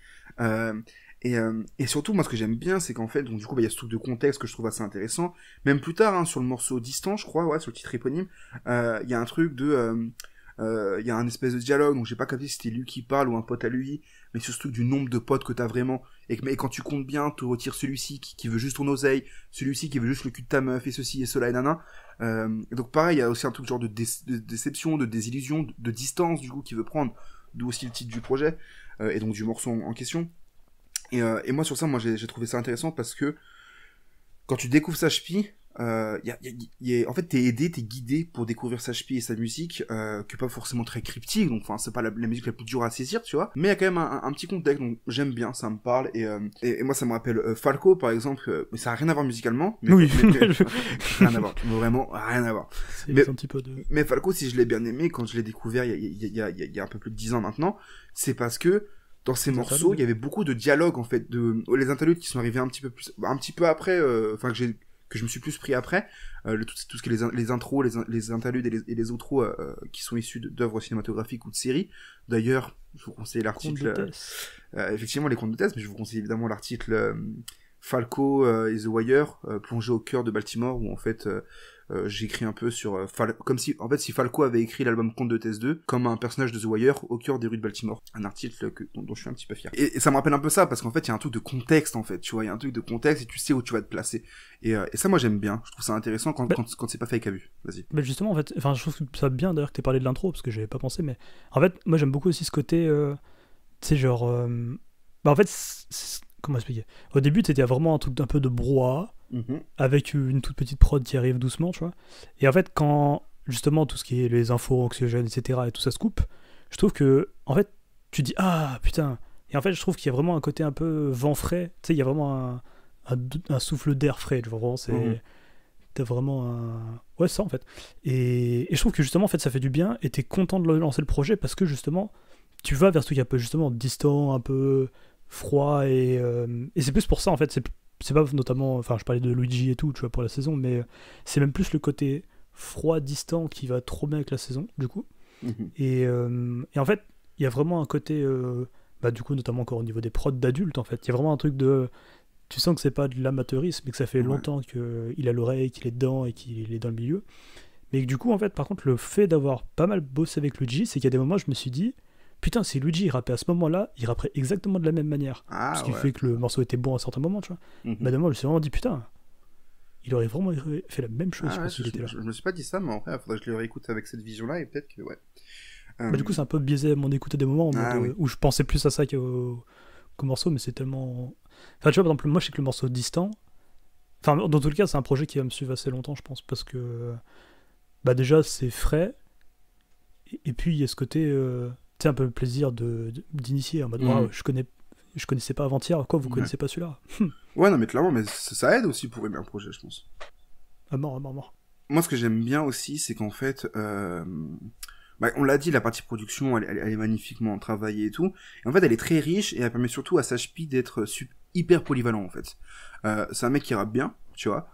Et surtout, moi, ce que j'aime bien, c'est qu'en fait, donc, du coup, il y a ce truc de contexte que je trouve assez intéressant. Même plus tard, hein, sur le morceau Distant, je crois, ouais, sur le titre éponyme, il y a un truc de, il y a un espèce de dialogue, donc j'ai pas capté si c'était lui qui parle ou un pote à lui, mais sur ce truc du nombre de potes que t'as vraiment, et quand tu comptes bien, tu retires celui-ci qui veut juste ton oseille, celui-ci qui veut juste le cul de ta meuf, et ceci et cela et nana. Et donc pareil, il y a aussi un truc genre de déception, de désillusion, de distance, du coup, qui veut prendre, d'où aussi le titre du projet, et donc du morceau en question. Et moi sur ça, j'ai trouvé ça intéressant parce que quand tu découvres Sashpi, en fait t'es aidé, t'es guidé pour découvrir Sashpi et sa musique, qui est pas forcément très cryptique, donc enfin c'est pas la musique la plus dure à saisir, tu vois, mais il y a quand même un petit contexte, donc j'aime bien, ça me parle, et moi ça me rappelle Falco par exemple, mais ça a rien à voir musicalement, mais, Oui. rien à voir, vraiment rien à voir. C'est Mais- un petit peu de. Mais Falco, si je l'ai bien aimé, quand je l'ai découvert il y a un peu plus de 10 ans maintenant, c'est parce que dans ces Des morceaux, interludes. il y avait beaucoup de dialogues, en fait, les interludes qui sont arrivés un petit peu après, enfin, que je me suis plus pris après, tout ce qui est les intros, les interludes et les outros, qui sont issus d'œuvres cinématographiques ou de séries. D'ailleurs, je vous conseille Conte l'article, de Tess. effectivement, les contes de Tess, mais je vous conseille évidemment l'article, Falco et The Wire, plongé au cœur de Baltimore, où en fait j'écris un peu sur comme si en fait si Falco avait écrit l'album Conte de Tess 2 comme un personnage de The Wire au cœur des rues de Baltimore, un article dont je suis un petit peu fier. Et ça me rappelle un peu ça parce qu'en fait il y a un truc de contexte en fait, tu vois, il y a un truc de contexte et tu sais où tu vas te placer. Et ça moi j'aime bien, je trouve ça intéressant quand c'est pas fait avec abus. Vas-y. Mais justement, en fait, enfin, je trouve que ça bien d'ailleurs que t'aies parlé de l'intro parce que j'avais pas pensé, mais en fait, moi j'aime beaucoup aussi ce côté, tu sais, genre, bah en fait, comment expliquer? Au début, c'était vraiment un truc d'un peu de brouhaha avec une toute petite prod qui arrive doucement, tu vois. Et en fait, quand justement tout ce qui est les infos anxiogènes, etc., et tout ça se coupe, je trouve que, en fait, tu dis ah putain. Et en fait, je trouve qu'il y a vraiment un côté un peu vent frais. Tu sais, il y a vraiment un souffle d'air frais. Tu vois, vraiment, c'est. T'as vraiment un. Ouais, ça en fait. Et je trouve que justement, en fait, ça fait du bien et t'es content de lancer le projet parce que justement, tu vas vers ce truc un peu justement distant, un peu froid et c'est plus pour ça en fait. C'est pas notamment. Enfin, je parlais de Luigi et tout, tu vois, pour la saison, mais c'est même plus le côté froid, distant qui va trop bien avec la saison, du coup. Et en fait, il y a vraiment un côté. Bah, du coup, notamment encore au niveau des prods d'adultes, en fait. Il y a vraiment un truc de. Tu sens que c'est pas de l'amateurisme, mais que ça fait longtemps qu'il a l'oreille, qu'il est dedans et qu'il est dans le milieu. Mais que du coup, en fait, par contre, le fait d'avoir pas mal bossé avec Luigi, c'est qu'il y a des moments, je me suis dit, putain, si Luigi il rappait à ce moment-là, il rapperait exactement de la même manière. Ah, Ce qui fait que le morceau était bon à certains moments, tu vois. Bah, de moi, je me suis vraiment dit, putain, il aurait vraiment fait la même chose, je pense, s'il était là. Je me suis pas dit ça, mais en vrai, il faudrait que je le réécoute avec cette vision-là et peut-être que, ouais. Bah, du coup, c'est un peu biaisé à mon écoute à des moments où je pensais plus à ça qu'au morceau, mais c'est tellement. Enfin, tu vois, par exemple, moi, je sais que le morceau distant. Enfin, dans tout le cas, c'est un projet qui va me suivre assez longtemps, je pense, parce que. Bah, déjà, c'est frais. Et puis, il y a ce côté. Tu sais, un peu le plaisir d'initier en mode, waouh, je connaissais pas avant-hier, quoi, vous connaissez pas celui-là. Ouais, non, mais clairement, mais ça aide aussi pour aimer un projet, je pense. À mort. Moi, ce que j'aime bien aussi, c'est qu'en fait, bah, on l'a dit, la partie production, elle est magnifiquement travaillée et tout. Et en fait, elle est très riche et elle permet surtout à Sashpi d'être hyper polyvalent, en fait. C'est un mec qui rappe bien, tu vois,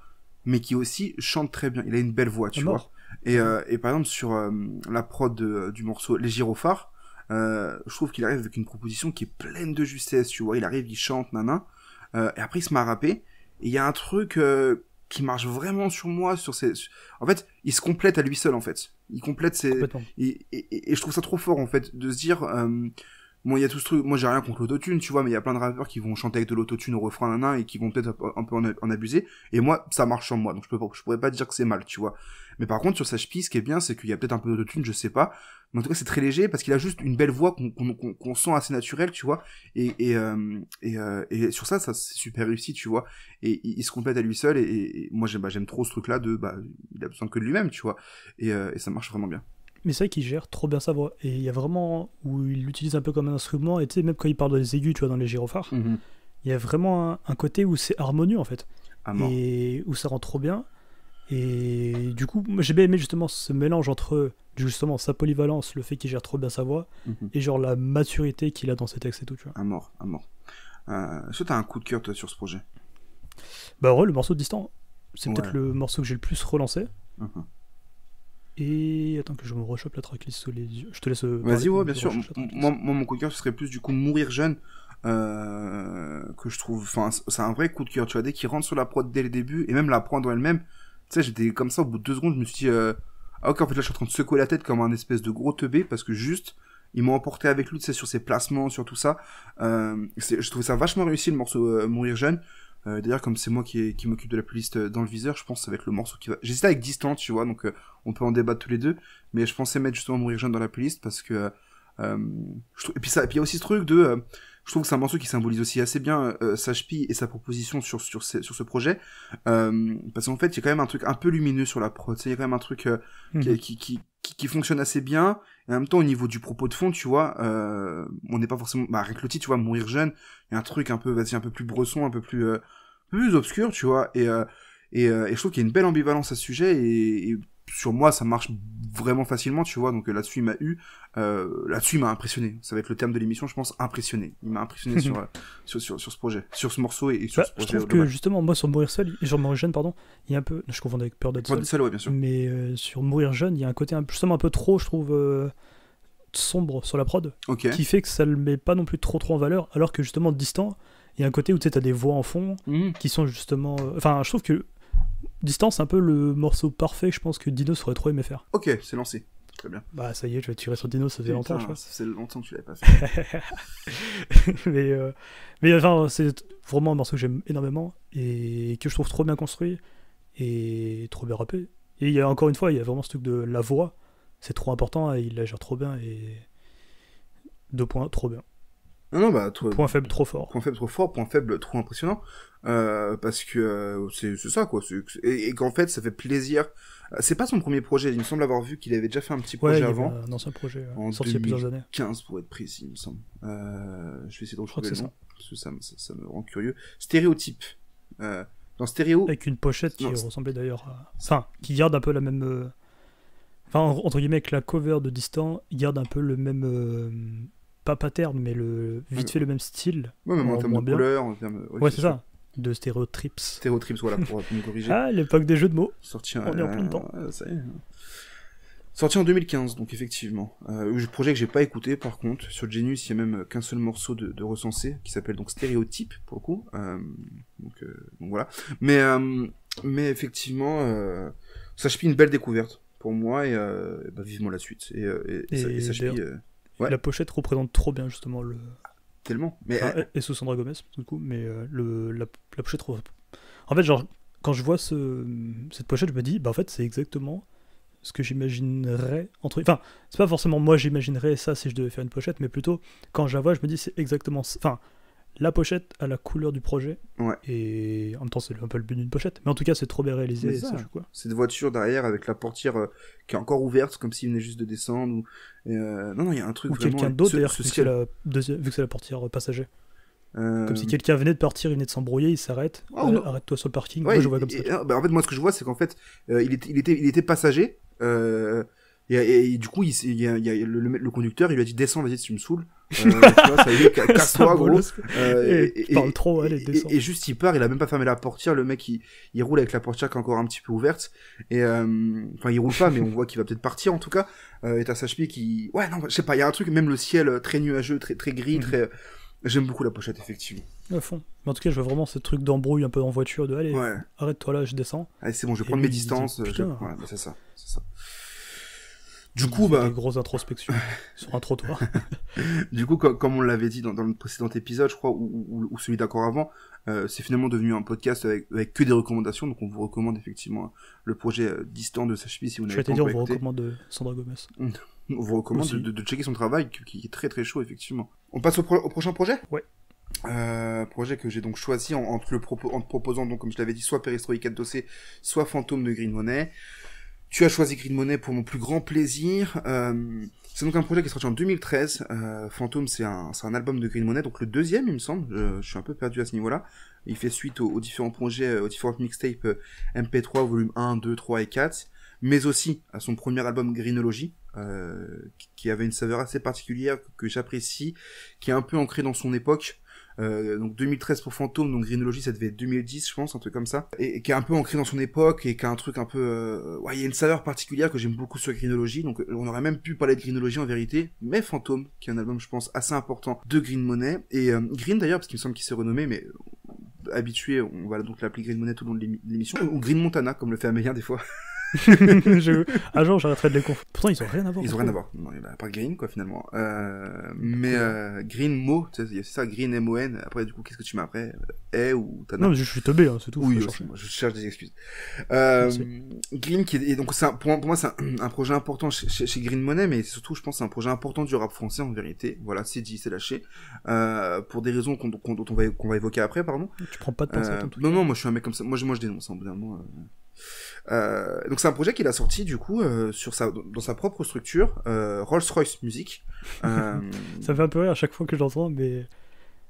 mais qui aussi chante très bien. Il a une belle voix, tu vois. Et par exemple, sur la prod du morceau Les Gyrophares, je trouve qu'il arrive avec une proposition qui est pleine de justesse, tu vois. Il arrive, il chante, nanan. Et après, il se met à rapper. Et il y a un truc qui marche vraiment sur moi, en fait, il se complète à lui seul, en fait. Il complète et je trouve ça trop fort, en fait, de se dire... Bon, il y a tout ce truc, moi j'ai rien contre l'autotune, tu vois, mais il y a plein de rappeurs qui vont chanter avec de l'autotune au refrain, nanan, et qui vont peut-être un peu en abuser. Et moi, ça marche en moi, donc je pourrais pas dire que c'est mal, tu vois. Mais par contre, sur Sashpi, ce qui est bien, c'est qu'il y a peut-être un peu d'autotune, je sais pas. Mais en tout cas, c'est très léger, parce qu'il a juste une belle voix qu'on sent assez naturelle, tu vois. Et sur ça c'est super réussi, tu vois. Et il se complète à lui seul, et moi j'aime trop ce truc-là il a besoin que de lui-même, tu vois. Et ça marche vraiment bien. Mais c'est vrai qu'il gère trop bien sa voix. Et il y a vraiment où il l'utilise un peu comme un instrument. Et tu sais, même quand il parle des aigus, tu vois, dans les gyrophares, il y a vraiment un côté où c'est harmonieux, en fait. Et où ça rend trop bien. Et du coup, moi, j'ai bien aimé justement ce mélange entre justement sa polyvalence, le fait qu'il gère trop bien sa voix, et genre la maturité qu'il a dans ses textes et tout, tu vois. À mort. Est-ce que t'as un coup de cœur, toi, sur ce projet? Bah, ouais, le morceau Distant, c'est peut-être le morceau que j'ai le plus relancé. Et attends que je me rechoppe la tracklist sous les yeux. Je te laisse. Vas-y, ouais, bien sûr. Moi, mon coup de cœur, ce serait plus du coup Mourir jeune. Que je trouve. Enfin, c'est un vrai coup de cœur, tu vois. Dès qu'il rentre sur la prod dès le début, et même la prod en elle-même, tu sais, j'étais comme ça, au bout de 2 secondes, je me suis dit, ah, ok, en fait, là, je suis en train de secouer la tête comme un espèce de gros teubé, parce que juste, il m'a emporté avec lui, tu sais, sur ses placements, sur tout ça. Je trouvais ça vachement réussi, le morceau Mourir jeune. D'ailleurs, comme c'est moi qui m'occupe de la playlist dans le viseur, je pense que ça va être le morceau qui va... J'hésitais avec Distant, tu vois, donc on peut en débattre tous les deux, mais je pensais mettre justement Mourir jeune dans la playlist parce que... et puis il y a aussi ce truc de... je trouve que c'est un morceau qui symbolise aussi assez bien Sashpi et sa proposition sur ce projet, parce qu'en fait, il y a quand même un truc un peu lumineux sur la prod, il y a quand même un truc qui fonctionne assez bien, et en même temps, au niveau du propos de fond, tu vois, on n'est pas forcément... Bah, avec le titre, tu vois, Mourir jeune, il y a un truc un peu, vas-y, un peu plus bresson, un peu plus obscur, tu vois, et je trouve qu'il y a une belle ambivalence à ce sujet, et sur moi, ça marche vraiment facilement, tu vois. Donc là-dessus, il m'a eu. Là-dessus, il m'a impressionné. Ça va être le terme de l'émission, je pense, impressionné. Il m'a impressionné sur ce projet, sur ce morceau et sur ce projet. Je trouve que justement, moi, sur Mourir Seul, sur Mourir Jeune, pardon, il y a un peu. Je confonds avec Peur d'être Peur d'être seul, ouais, bien sûr. Mais sur Mourir Jeune, il y a un côté justement un peu trop, je trouve, sombre sur la prod, qui fait que ça le met pas non plus trop en valeur, alors que justement, Distant, il y a un côté où tu sais, t'as des voix en fond qui sont justement. Enfin, je trouve que Distant, c'est un peu le morceau parfait, je pense que Dinos aurait trop aimé faire. Ok, c'est lancé. Très bien. Bah ça y est, je vais tirer sur Dinos, ça faisait longtemps, je crois. Ça faisait longtemps que tu l'avais pas fait. mais enfin, c'est vraiment un morceau que j'aime énormément et que je trouve trop bien construit et trop bien rappé. Et il y a encore une fois, il y a vraiment ce truc de la voix, c'est trop important et il la gère trop bien et 2 points, trop bien. Non, bah, point faible trop fort. Point faible trop fort, point faible trop impressionnant. Parce que c'est ça, quoi. Et qu'en fait, ça fait plaisir. C'est pas son premier projet, il me semble avoir vu qu'il avait déjà fait un petit projet avant. Un ancien projet, en sorti il y a plusieurs années. 2015 pour être précis, il me semble. Je vais essayer de retrouver le nom, parce que ça me rend curieux. Stéréotype. Dans Stéréo... Avec une pochette qui ressemblait d'ailleurs à... Enfin, qui garde un peu la même... Enfin, entre guillemets, avec la cover de Distant, il garde un peu le même... Pas pattern, mais vite fait le même style. Ouais, même en termes de couleur, en termes... Ouais, c'est ça. De Stéréotrips. Stéréotrips, voilà, pour me corriger. Ah, l'époque des jeux de mots. Sorti on est en plein dedans. Ça y est. Sorti en 2015, donc effectivement. Projet que j'ai pas écouté, par contre. Sur Genius, il y a même qu'un seul morceau de recensé, qui s'appelle donc Stéréotype, pour le coup. Donc voilà. Mais effectivement, Sashpi, une belle découverte pour moi, et vivement la suite. Et Sashpi... Ouais. La pochette représente trop bien justement le. Tellement. Mais et sous Sandra Gomez du coup, mais la pochette. En fait, genre quand je vois cette pochette, je me dis, bah en fait c'est exactement ce que j'imaginerais entre. Enfin, c'est pas forcément moi j'imaginerais ça si je devais faire une pochette, mais plutôt quand je la vois, je me dis c'est exactement. Enfin, la pochette a la couleur du projet. Ouais. Et en même temps, c'est un peu le but d'une pochette. Mais en tout cas, c'est trop bien réalisé. Et ça joue, quoi. Cette voiture derrière avec la portière qui est encore ouverte, comme s'il venait juste de descendre. Non, il y a un truc. Ou vraiment... quelqu'un d'autre, d'ailleurs, vu que c'est la portière passager. Comme si quelqu'un venait de partir, il venait de s'embrouiller, il s'arrête. Arrête-toi sur le parking. Ouais, moi, je vois comme ça. En fait, moi, ce que je vois, c'est qu'en fait, il était passager. Et du coup, le conducteur, il lui a dit descends, vas-y, tu me saoules. Tu vois, ça y est, casse-toi, gros. Il parle trop, allez, descends. Et juste, il part, il a même pas fermé la portière. Le mec, il roule avec la portière qui est encore un petit peu ouverte. Et enfin, il roule pas, mais on voit qu'il va peut-être partir en tout cas. Et t'as Sashpi qui, ouais, non, je sais pas, il y a un truc, même le ciel très nuageux, très très gris, très. J'aime beaucoup la pochette, effectivement. À fond. Mais en tout cas, je vois vraiment ce truc d'embrouille un peu en voiture, de allez, arrête-toi là, je descends. Allez, c'est bon, je vais prendre mes distances. Putain. Ouais, bah, c'est ça. Du coup, des grosses introspections sur un trottoir. Du coup, comme on l'avait dit dans le précédent épisode, je crois, ou celui d'accord avant, c'est finalement devenu un podcast avec que des recommandations. Donc, on vous recommande effectivement le projet Distant de Sashpi si vous n'avez pas encore écouté. On vous recommande Sandra Gomez. On vous recommande de checker son travail qui est très très chaud, effectivement. On passe au prochain projet ? Ouais. Projet que j'ai donc choisi en te proposant, donc, comme je l'avais dit, soit Perestroïka Dossé, soit Fantôme de Green Money. Tu as choisi Green Money pour mon plus grand plaisir. C'est donc un projet qui est sorti en 2013. Fantôme, c'est un album de Green Money, donc le deuxième, il me semble. Je suis un peu perdu à ce niveau-là. Il fait suite aux différents projets, aux différentes mixtapes MP3, volume 1, 2, 3 et 4, mais aussi à son premier album Greenology, qui avait une saveur assez particulière que j'apprécie, qui est un peu ancré dans son époque. Donc 2013 pour Fantôme, donc Greenology ça devait être 2010 je pense, un truc comme ça, et qui est un peu ancré dans son époque et qui a un truc un peu il y a une saveur particulière que j'aime beaucoup sur Greenology, donc on aurait même pu parler de Greenology en vérité, mais Fantôme qui est un album je pense assez important de Green Money, et Green d'ailleurs parce qu'il me semble qu'il s'est renommé, mais habitué, on va donc l'appeler Green Money tout le long de l'émission, ou Green Montana comme le fait Amélien des fois. Un jour j'arrêterai de les confondre. Pourtant ils ont rien à voir. Ils ont rien à voir. Non, il n'y a pas Green quoi finalement. Mais Green Mo, c'est ça, Green M-O-N. Après du coup qu'est-ce que tu mets après ou Tana? Non mais je suis teubé, hein, c'est tout. Oui, aussi, moi, je cherche des excuses. Green qui est donc pour moi c'est un projet important chez Green Money, mais surtout je pense que c'est un projet important du rap français en vérité. Voilà, c'est dit, c'est lâché. Pour des raisons qu'on va évoquer après, pardon. Tu prends pas de pincettes en tout cas. Non, moi je suis un mec comme ça. Moi je dénonce, hein, donc c'est un projet qu'il a sorti du coup dans sa propre structure, Rolls-Royce Music. Ça me fait un peu rire à chaque fois que j'entends, mais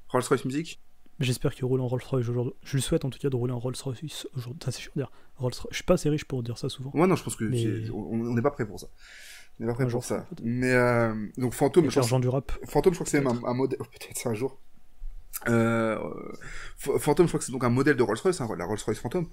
Rolls-Royce Music. Mais j'espère qu'il roule en Rolls-Royce aujourd'hui. Je lui souhaite en tout cas de rouler en Rolls-Royce aujourd'hui. Ça, c'est chiant de dire. Rolls-Royce. Je suis pas assez riche pour dire ça souvent. Ouais, non, je pense que Mais- on n'est pas prêt pour ça. On n'est pas prêt Un pour jour, ça. peut-être. Mais donc Fantôme, Avec je pense, l'argent du rap. Fantôme, je crois que c'est même un modèle. Oh, peut-être c'est un jour. Phantom, je crois que c'est donc un modèle de Rolls-Royce, hein, la Rolls-Royce Phantom,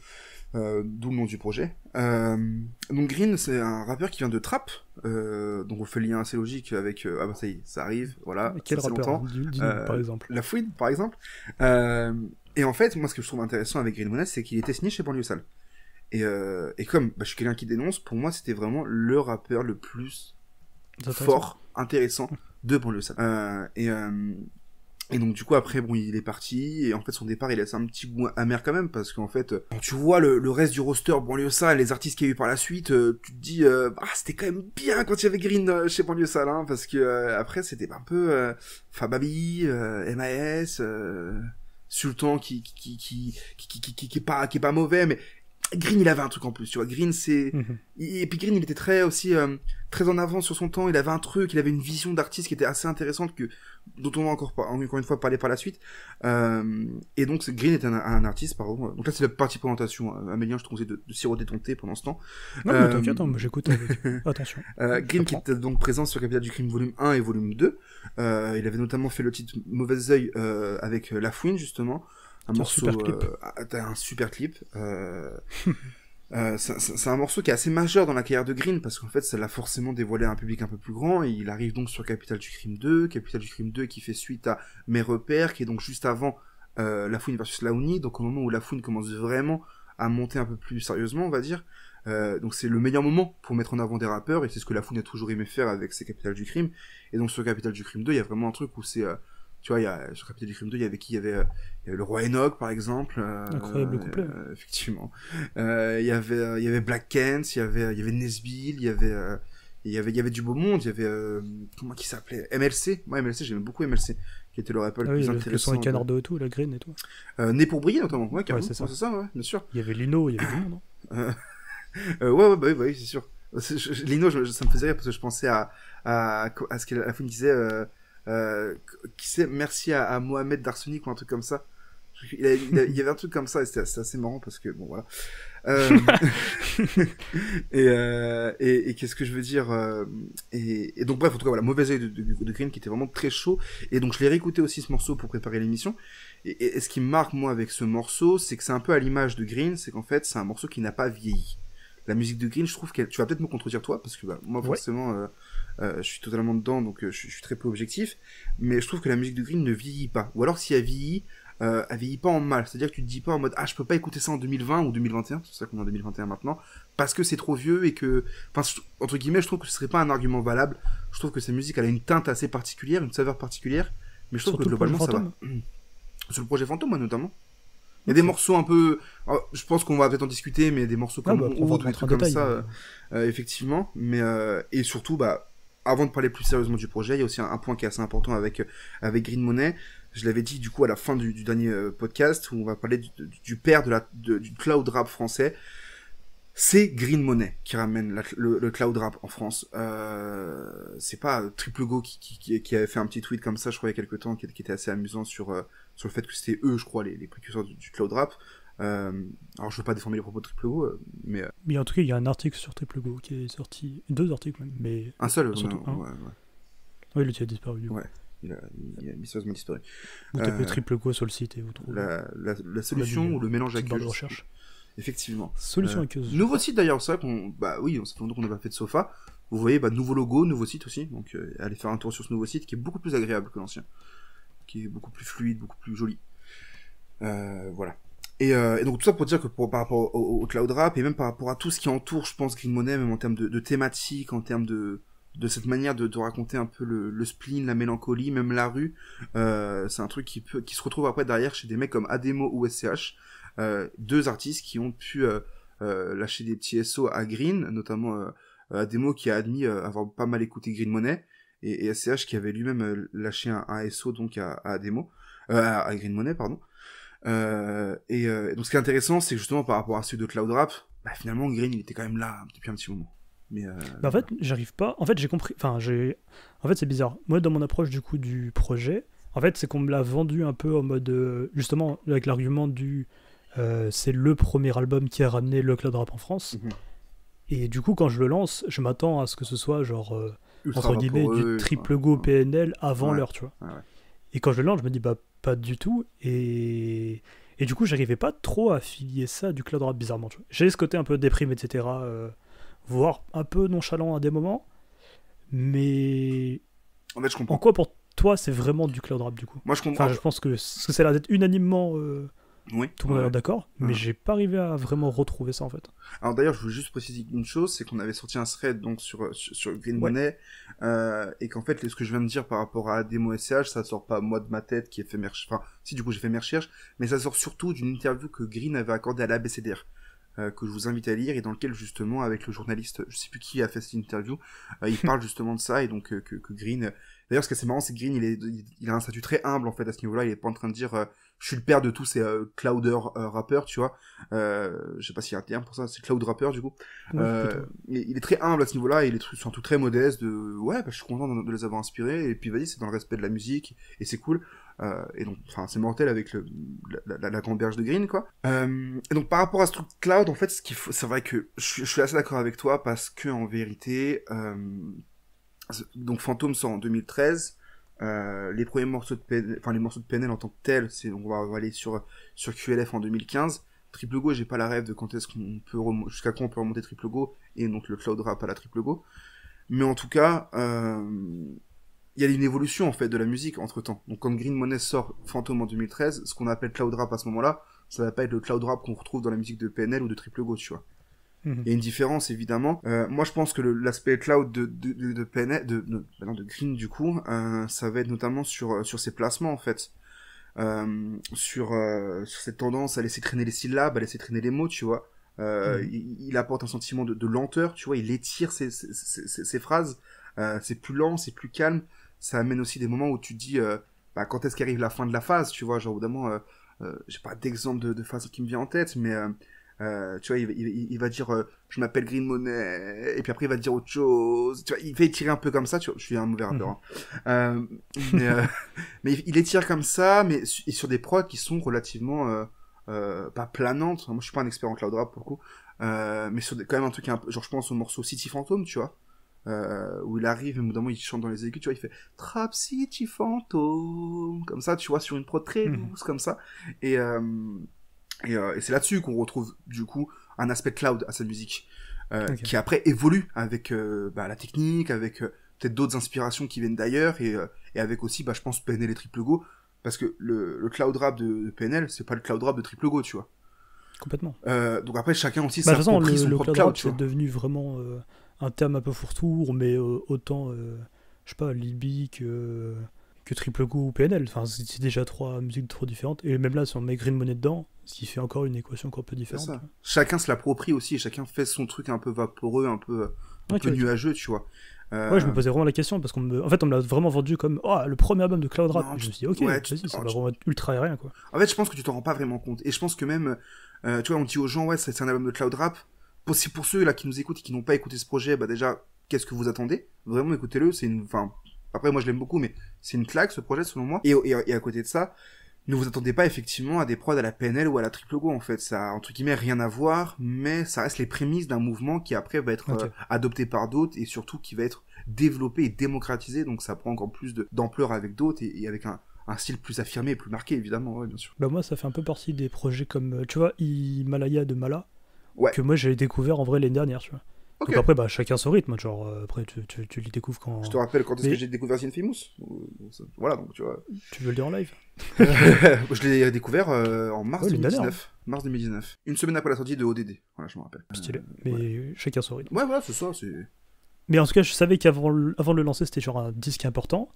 d'où le nom du projet. Donc Green, c'est un rappeur qui vient de Trap, donc on fait le lien assez logique avec ah bah ça y est, ça arrive, voilà. Quel ça fait rappeur longtemps. dis-nous, par exemple. La Fouine, par exemple. Et en fait, moi, ce que je trouve intéressant avec Green Money, c'est qu'il était signé chez Banlieue Sale. Et comme je suis quelqu'un qui dénonce, pour moi, c'était vraiment le rappeur le plus fort, intéressant de Banlieue Sale. Et donc du coup après bon il est parti et en fait son départ il laisse un petit goût amer quand même parce qu'en fait quand tu vois le reste du roster Banlieue Sale, les artistes qu'il y a eu par la suite, tu te dis c'était quand même bien quand il y avait Green chez Banlieue Sale hein, parce que après c'était un peu Fababi, MAS, Sultan qui est pas mauvais mais Green il avait un truc en plus tu vois Green c'est et puis Green il était très aussi très en avance sur son temps, il avait un truc, il avait une vision d'artiste qui était assez intéressante dont on va encore une fois parler par la suite et donc Green est un artiste pardon donc là c'est la partie présentation Amélien je te conseille de siroter ton thé pendant ce temps. Non mais t'inquiète moi j'écoute avec attention. Green qui était donc présent sur Capital du Crime volume 1 et volume 2 il avait notamment fait le titre Mauvais Oeil avec La Fouine justement un morceau un super clip c'est un morceau qui est assez majeur dans la carrière de Green parce qu'en fait ça l'a forcément dévoilé à un public un peu plus grand et il arrive donc sur Capital du Crime 2 qui fait suite à Mes Repères qui est donc juste avant La Fouine versus Laouni donc au moment où La Fouine commence vraiment à monter un peu plus sérieusement on va dire donc c'est le meilleur moment pour mettre en avant des rappeurs et c'est ce que La Fouine a toujours aimé faire avec ses Capital du Crime et donc sur Capital du Crime 2 il y a vraiment un truc où c'est tu vois, sur Capital du Crime 2, il y avait qui? Il y avait le Roi Enoch, par exemple. Incroyable couplet. Effectivement. Il y avait Black Kent, il y avait Nesbill, il y avait du beau monde, il y avait, comment qui s'appelait? MLC. Moi, MLC, j'aimais beaucoup MLC, qui était le rappeur le plus intéressant. Le son et Canard de tout, la Green et tout. Né pour briller, notamment. Ouais, carrément. Ouais, c'est ça, ouais, bien sûr. Il y avait Lino, il y avait du monde, non? Oui, c'est sûr. Lino, ça me faisait rire parce que je pensais à ce qu'à la fin il disait, qui sait, merci à Mohamed d'Arsenic ou un truc comme ça. Il y avait un truc comme ça et c'était assez marrant parce que bon voilà. Et qu'est-ce que je veux dire et donc bref en tout cas voilà Mauvais Oeil de Green qui était vraiment très chaud et donc je l'ai réécouté aussi ce morceau pour préparer l'émission et ce qui me marque moi avec ce morceau c'est que c'est un peu à l'image de Green c'est qu'en fait c'est un morceau qui n'a pas vieilli. La musique de Green je trouve qu'elle tu vas peut-être me contredire toi parce que moi forcément je suis totalement dedans donc je suis très peu objectif mais je trouve que la musique de Green ne vieillit pas ou alors si elle vieillit pas en mal, c'est-à-dire que tu te dis pas en mode je peux pas écouter ça en 2020 ou 2021, c'est ça qu'on est en 2021 maintenant, parce que c'est trop vieux et que, enfin entre guillemets, je trouve que ce serait pas un argument valable. Je trouve que cette musique elle a une teinte assez particulière, une saveur particulière, mais je trouve que globalement ça va. Sur le projet Fantôme, moi notamment. Il y a des morceaux un peu, je pense qu'on va peut-être en discuter, mais des morceaux comme des trucs comme ça, effectivement. Mais et surtout, avant de parler plus sérieusement du projet, il y a aussi un point qui est assez important avec Green Money. Je l'avais dit du coup à la fin du dernier podcast où on va parler du père du cloud rap français. C'est Green Money qui ramène le cloud rap en France. C'est pas Triple Go qui avait fait un petit tweet comme ça, je crois il y a quelques temps, qui était assez amusant sur le fait que c'était eux, je crois, les précurseurs du cloud rap. Alors je veux pas déformer les propos de Triple Go, mais en tout cas il y a un article sur Triple Go qui est sorti, 2 articles même, mais un seul, surtout un. Ouais. Oui, l'autre a disparu. Du coup. Ouais. Il a mystérieusement disparu. Vous tapez Triple Go sur le site et vous trouvez la solution ou le mélange avec barre de recherche. Effectivement. Solution aqueuse. Nouveau site d'ailleurs, c'est vrai qu'on ça fait longtemps qu'on n'a pas fait de sofa. Vous voyez, nouveau logo, nouveau site aussi. Donc allez faire un tour sur ce nouveau site qui est beaucoup plus agréable que l'ancien, qui est beaucoup plus fluide, beaucoup plus joli. Voilà. Et donc tout ça pour dire que par rapport au cloud rap et même par rapport à tout ce qui entoure, je pense, Green Money, même en termes de thématique, en termes de cette manière de raconter un peu le spleen, la mélancolie, même la rue, c'est un truc qui se retrouve après derrière chez des mecs comme Ademo ou SCH, 2 artistes qui ont pu lâcher des petits SO à Green, notamment Ademo qui a admis avoir pas mal écouté Green Money, et SCH qui avait lui-même lâché un SO donc à Ademo, à Green Money, pardon. Et donc ce qui est intéressant, c'est que justement par rapport à ceux de Cloud Rap, finalement Green il était quand même là depuis un petit moment. Mais en fait, j'arrive pas. En fait, j'ai compris. En fait, c'est bizarre. Moi, dans mon approche du coup du projet, En fait, c'est qu'on me l'a vendu un peu en mode, justement, avec l'argument du, c'est le premier album qui a ramené le cloud rap en France. Mhm. Et du coup, quand je le lance, je m'attends à ce que ce soit genre, Ultra entre guillemets, vaporeux, du triple go PNL avant Ouais. l'heure, tu vois. Ouais. Et quand je le lance, je me dis, bah, pas du tout. Et du coup, j'arrivais pas trop à affilier ça du cloud rap, bizarrement, tu vois. J'ai ce côté un peu déprime, etc., voire un peu nonchalant à des moments. Mais En fait, je en comprends. quoi pour toi, c'est vraiment du cloud rap, du coup? Moi, je comprends. Enfin, je pense que ça a l'air d'être unanimement, Oui. tout le monde a Ouais. l'air d'accord, mais Ouais. j'ai pas arrivé à vraiment retrouver ça, en fait. Alors d'ailleurs, je veux juste préciser une chose, c'est qu'on avait sorti un thread donc sur Green Ouais. Money, et qu'en fait, ce que je viens de dire par rapport à la démo SCH, ça sort pas moi de ma tête qui ai fait mes recherches, enfin, si du coup j'ai fait mes recherches, mais ça sort surtout d'une interview que Green avait accordée à l'ABCDR, que je vous invite à lire, et dans lequel justement, avec le journaliste, je sais plus qui a fait cette interview, il parle justement de ça, et donc que Green... D'ailleurs, ce qui est assez marrant, c'est que Green, il a un statut très humble, en fait, à ce niveau-là, il est pas en train de dire... je suis le père de tous ces clouders rappeurs, tu vois. Je sais pas s'il y a un terme pour ça, c'est cloud rapper du coup. Ouais, plutôt. Il est très humble à ce niveau-là, et il est surtout très modeste de ouais, bah, je suis content de les avoir inspirés, et puis vas-y, c'est dans le respect de la musique, et c'est cool. Et donc, enfin, c'est mortel avec la grande berge de Green, quoi. Et donc, par rapport à ce truc cloud, en fait, ce qu'il faut, c'est vrai que je suis assez d'accord avec toi, parce que en vérité, donc Phantom sort en 2013. Les premiers morceaux de PNL, enfin les morceaux de PNL en tant que tels, on va aller sur QLF en 2015. Triple Go, j'ai pas la rêve de quand est-ce qu'on peut jusqu'à quand on peut remonter Triple Go, et donc le cloud rap à la Triple Go. Mais en tout cas, il y a une évolution en fait de la musique entre temps. Donc quand Green Money sort Phantom en 2013, ce qu'on appelle cloud rap à ce moment-là, ça va pas être le cloud rap qu'on retrouve dans la musique de PNL ou de Triple Go, tu vois. Mhm. Il y a une différence évidemment. Moi je pense que l'aspect cloud de PNL, de Green du coup, ça va être notamment sur ses placements en fait. Sur cette tendance à laisser traîner les syllabes, à laisser traîner les mots, tu vois. Il apporte un sentiment de lenteur, tu vois, il étire ses phrases, c'est plus lent, c'est plus calme. Ça amène aussi des moments où tu te dis, bah, quand est-ce qu'arrive la fin de la phase, tu vois, genre évidemment, j'ai pas d'exemple de phase qui me vient en tête, mais tu vois, il va dire je m'appelle Green Money, et puis après il va dire autre chose, tu vois, il fait étirer un peu comme ça, tu vois, je suis un mauvais rappeur, hein. Mais, mais il étire comme ça, mais et sur des prods qui sont relativement pas planantes. Moi je suis pas un expert en cloud rap pour le coup, mais sur quand même un truc un peu, genre je pense au morceau City Phantom, tu vois, où il arrive et au bout d'un moment il chante dans les aigus, tu vois, il fait Trap City Phantom comme ça, tu vois, sur une prod très douce comme ça, et c'est là-dessus qu'on retrouve du coup un aspect cloud à sa musique, qui après évolue avec la technique, avec peut-être d'autres inspirations qui viennent d'ailleurs, et avec aussi, je pense, PNL et Triple Go, parce que le cloud rap de PNL, c'est pas le cloud rap de Triple Go, tu vois. Complètement. Donc après, chacun aussi De toute façon, s'approprie son le propre cloud cloud, rap, tu c'est vois. devenu vraiment un terme un peu fourre-tout, mais autant, je sais pas, Libby que Triple Go ou PNL. Enfin, c'est déjà trois musiques trop différentes. Et même là, si on met Green Money dedans, ce qui fait encore une équation encore peu C'est différente. ça. Chacun se l'approprie aussi, et chacun fait son truc un peu vaporeux, un peu nuageux, tu vois. Ouais, je me posais vraiment la question, parce en fait, on me l'a vraiment vendu comme le premier album de cloud rap. Non, Et je me suis dit, ok, ouais, vas-y, ça va vraiment être ultra aérien, quoi. En fait, je pense que tu t'en rends pas vraiment compte. Et je pense que même, tu vois, on dit aux gens, ouais, c'est un album de cloud rap. Pour ceux là qui nous écoutent et qui n'ont pas écouté ce projet, déjà, qu'est-ce que vous attendez? Vraiment, écoutez-le. Après, moi, je l'aime beaucoup, mais c'est une claque, ce projet, selon moi. Et à côté de ça, ne vous attendez pas effectivement à des prods à la PNL ou à la Triple Go, en fait. Ça a, entre guillemets, rien à voir, mais ça reste les prémices d'un mouvement qui après va être adopté par d'autres, et surtout qui va être développé et démocratisé. Donc ça prend encore plus d'ampleur avec d'autres, et avec un style plus affirmé et plus marqué, évidemment, ouais, bien sûr. Moi, ça fait un peu partie des projets comme, tu vois, Himalaya de Mala, Ouais. que moi j'ai découvert en vrai l'année dernière, tu vois. Ok. Donc après, chacun son rythme, genre, après tu les découvres quand... Je te rappelle quand est-ce que j'ai découvert Sin Famous. Voilà, donc tu vois. Tu veux le dire en live? Je l'ai découvert en mars 2019. Mars 2019. Une semaine après la sortie de ODD. Voilà, je me rappelle. Stylé. Mais chacun son rythme. Ouais, voilà, c'est ça, c'est... Mais en tout cas, je savais qu'avant de le lancer, c'était genre un disque important.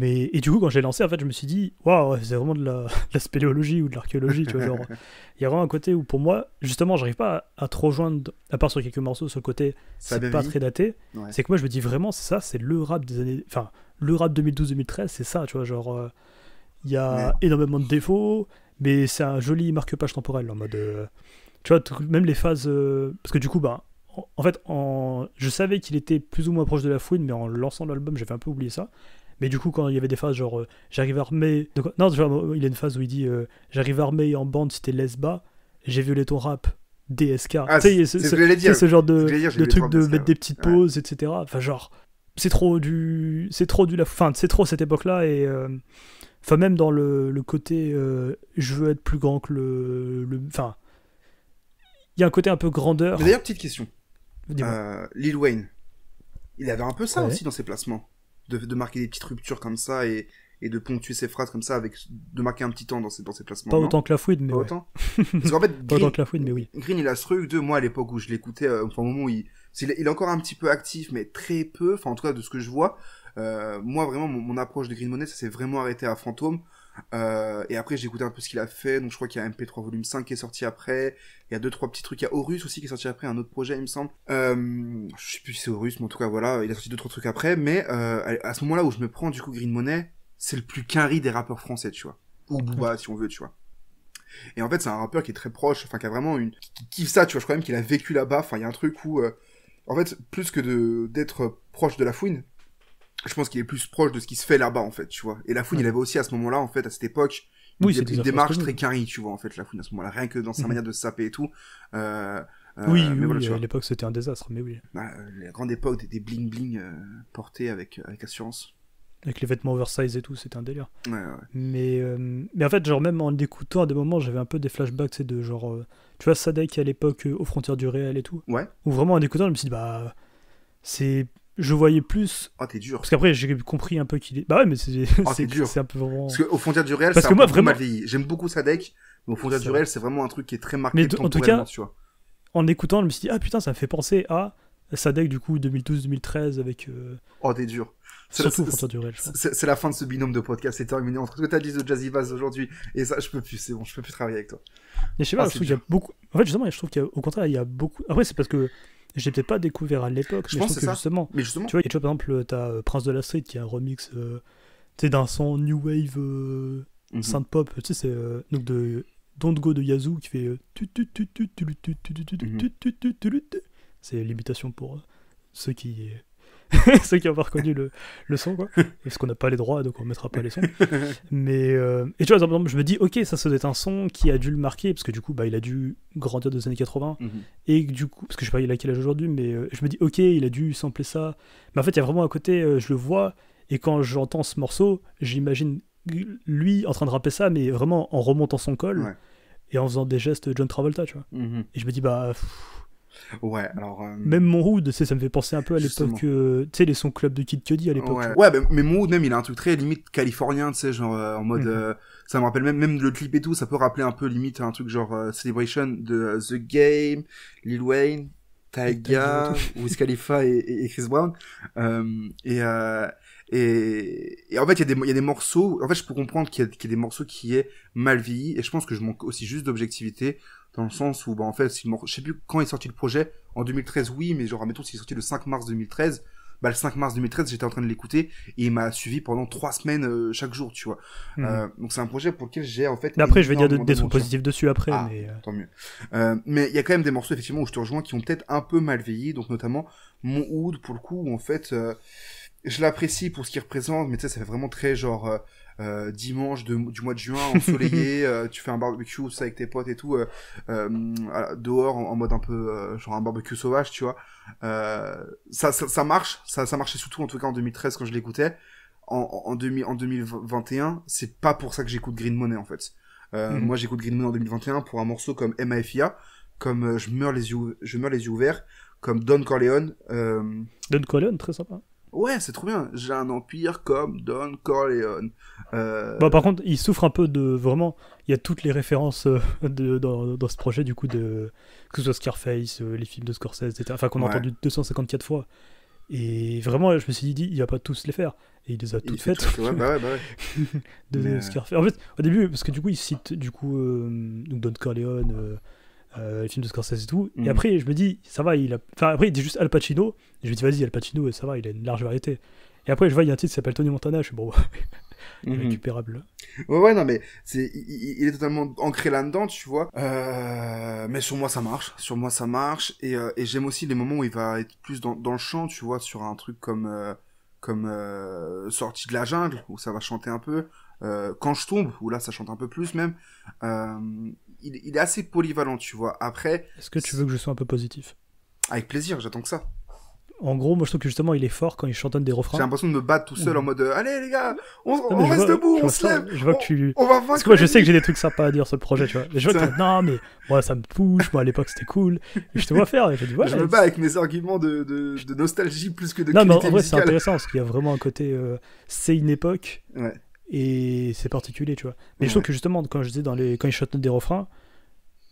Et du coup, quand j'ai lancé, en fait, je me suis dit, waouh, c'est vraiment de la spéléologie ou de l'archéologie, tu vois, genre, il y a vraiment un côté où, pour moi, justement, j'arrive pas à trop joindre, à part sur quelques morceaux, sur le côté, Ça a c'est bien pas vieilli. très daté, Ouais. c'est que moi, je me dis vraiment, c'est ça, c'est le rap des années, enfin, le rap 2012-2013, c'est ça, tu vois, genre, il y a énormément de défauts, mais c'est un joli marque-page temporel, en mode, tu vois, même les phases, parce que du coup, en fait, je savais qu'il était plus ou moins proche de la fouine, mais en lançant l'album, j'avais un peu oublié ça. Mais du coup, quand il y avait des phases genre j'arrive armé. Non, genre, il y a une phase où il dit j'arrive armé en bande, c'était lesba, j'ai violé ton rap, DSK. Ah, Tu sais, c'est ce que j'allais dire. ce genre C'est ce que j'allais dire, j'ai de vu truc les de trois mettre des ouais. petites pauses, etc. Enfin, genre, c'est trop enfin, c'est trop cette époque-là et. Enfin, même dans le côté je veux être plus grand que enfin, il y a un côté un peu grandeur. Mais d'ailleurs, petite question. Dis-moi. Lil Wayne, il avait un peu ça Ouais. aussi dans ses placements. De marquer des petites ruptures comme ça et de ponctuer ses phrases comme ça, de marquer un petit temps dans ses placements. Pas non autant que la fouine, mais Pas ouais. autant Parce qu'en fait, Pas autant que la fouine, mais oui. Green, il a ce truc de, moi, à l'époque où je l'écoutais, enfin, au moment où il est encore un petit peu actif, mais très peu, enfin, en tout cas, de ce que je vois, moi, vraiment, mon approche de Green Money, ça s'est vraiment arrêté à Fantôme, et après, j'ai écouté un peu ce qu'il a fait, donc je crois qu'il y a MP3 volume 5 qui est sorti après, il y a 2-3 petits trucs, il y a Horus aussi qui est sorti après, un autre projet, il me semble, je sais plus si c'est Horus, mais en tout cas, voilà, il a sorti 2-3 trucs après, mais, à ce moment-là où je me prends, du coup, Green Money, c'est le plus quinri des rappeurs français, tu vois. Ou Booba, si on veut, tu vois. Et en fait, c'est un rappeur qui est très proche, enfin, qui a vraiment qui kiffe ça, tu vois. Je crois même qu'il a vécu là-bas. Enfin, il y a un truc où, en fait, plus que d'être proche de la fouine, je pense qu'il est plus proche de ce qui se fait là-bas, en fait, tu vois. Et la fouine, il avait aussi à ce moment-là, en fait, à cette époque, Oui, une c'est démarche très carré, tu vois, en fait, la fouine, à ce moment-là. Rien que dans sa manière de se saper et tout. Oui, mais voilà, tu à vois. l'époque c'était un désastre, mais oui. La grande époque des bling-bling portés avec assurance. Avec les vêtements oversize et tout, c'était un délire. Ouais. Mais en fait, genre, même en l'écoutant, à des moments, j'avais un peu des flashbacks, c'est de genre. Tu vois, Sadek à l'époque, aux frontières du réel et tout. Ouais. Où vraiment, en écoutant, je me suis dit, bah. Je voyais plus. Oh, t'es dur. Parce qu'après, j'ai compris un peu qu'il est. Bah ouais, mais c'est. Oh, t'es dur. C'est un peu vraiment. Parce qu'au frontières du réel, Parce ça que a moi, beaucoup vraiment- mal vieilli. J'aime beaucoup Sadek, mais au frontières C'est du vrai. réel, c'est vraiment un truc qui est très marqué Mais en tout temporellement, cas, tu vois. En écoutant, je me suis dit, ah putain, ça me fait penser à Sadek, du coup, 2012-2013, avec. Oh, t'es dur. Surtout aux frontières du réel, je pense. C'est la fin de ce binôme de podcast, c'est terminé. Entre ce que t'as dit de Jazzy Bass aujourd'hui et ça, je peux plus, c'est bon, je peux plus travailler avec toi. Mais je sais pas, Ah, je c'est trouve qu'il y a beaucoup. En fait, justement, je trouve qu'au contraire, il y a beaucoup. Après, c'est parce que je l'ai peut-être pas découvert à l'époque, Je mais pense je que trouve que c'est ça. justement. Mais justement, Tu vois, par exemple, t'as Prince de la Street qui a un remix tu sais, d'un son New Wave mhm. synth pop, tu sais, c'est donc de Don't Go de Yazoo qui fait c'est l'imitation pour ceux qui ceux qui ont pas reconnu le son, quoi, parce qu'on n'a pas les droits, donc on mettra pas les sons. Mais et tu vois, par exemple, je me dis, ok, ça doit être un son qui a dû le marquer, parce que du coup, bah, il a dû grandir des années 80, Mhm. et que, du coup, parce que je sais pas, il a quel âge aujourd'hui, mais je me dis, ok, il a dû sampler ça. Mais en fait, il y a vraiment un côté, je le vois, et quand j'entends ce morceau, j'imagine lui en train de rapper ça, mais vraiment en remontant son col, Ouais. et en faisant des gestes John Travolta, tu vois. Mhm. Et je me dis, bah, Ouais, alors. même mon hood, tu sais, ça me fait penser un peu à l'époque, tu sais, les sons club de Kid Cudi à l'époque. Ouais, tu vois. ouais, mais Mood même, il a un truc très limite californien, tu sais, genre en mode. Mhm. Ça me rappelle même le clip et tout, ça peut rappeler un peu limite un truc genre Celebration de The Game, Lil Wayne, Tyga, Wiz Khalifa et Chris Brown. Et en fait, il y a des morceaux. En fait, je peux comprendre qu'il y a des morceaux qui est mal vieilli, et je pense que je manque aussi juste d'objectivité dans le sens où, bah, en fait, je sais plus quand est sorti le projet. En 2013, oui, mais genre, admettons, s'il est sorti le 5 mars 2013. Bah, le 5 mars 2013, j'étais en train de l'écouter et il m'a suivi pendant 3 semaines chaque jour, tu vois. Donc c'est un projet pour lequel j'ai en fait. Mais après, je vais dire énormément des trucs d'émotions. positifs dessus après, Ah, mais. tant mieux. Mais il y a quand même des morceaux effectivement où je te rejoins qui ont peut-être un peu mal vieilli, donc notamment Mon Oud pour le coup où en fait je l'apprécie pour ce qu'il représente, mais tu sais ça fait vraiment très genre dimanche du mois de juin ensoleillé, tu fais un barbecue tout ça avec tes potes et tout dehors en mode un peu genre un barbecue sauvage, tu vois. Ça marche, ça marchait surtout en tout cas en 2013 quand je l'écoutais. En 2021, c'est pas pour ça que j'écoute Green Money en fait. Moi j'écoute Green Money en 2021 pour un morceau comme MAFIA, comme je meurs les yeux ouverts, comme Don Corleone. Don Corleone, très sympa. Ouais, c'est trop bien. J'ai un empire comme Don Corleone. Bon, par contre, il souffre un peu de vraiment. Il y a toutes les références dans ce projet, du coup, que ce soit Scarface, les films de Scorsese, etc. Enfin, qu'on a Ouais. entendu 254 fois. Et vraiment, je me suis dit, il va pas tous les faire. Et il les a Il toutes fait faites. tout, ouais, bah ouais. de Mais, Scarface. En fait, au début, parce que du coup, il cite du coup donc Don Corleone, les films de Scorsese et tout. Mhm. Et après, je me dis, ça va, enfin, après, il dit juste Al Pacino. Et je me dis, vas-y, Al Pacino, ça va, il a une large variété. Et après, je vois, il y a un titre qui s'appelle Tony Montana. Je suis bon, il est Mhm. récupérable. Ouais, non, mais il est totalement ancré là-dedans, tu vois. Mais sur moi, ça marche. Sur moi, ça marche. Et j'aime aussi les moments où il va être plus dans le chant, tu vois, sur un truc comme comme Sortie de la jungle, où ça va chanter un peu, Quand je tombe, où là ça chante un peu plus même. Il est assez polyvalent, tu vois. Après... Est-ce que tu veux que je sois un peu positif? Avec plaisir, j'attends que ça. En gros, moi je trouve que justement il est fort quand il chantonne des J'ai refrains. l'impression de me battre tout seul en mode allez les gars, on mais reste debout, on se lève, je vois que tu... on va vaincre. Parce que moi je sais que j'ai des trucs sympas à dire sur le projet, tu vois. Mais je vois que non, mais moi ça me touche, moi à l'époque c'était cool. Et je te vois faire, et je dis ouais. Je me bats avec mes arguments de nostalgie plus que de non, mais en qualité vrai c'est musicale. intéressant parce qu'il y a vraiment un côté. C'est une époque Ouais. et c'est particulier, tu vois. Mais je Ouais. trouve que justement, quand je disais quand ils chantonnent des refrains,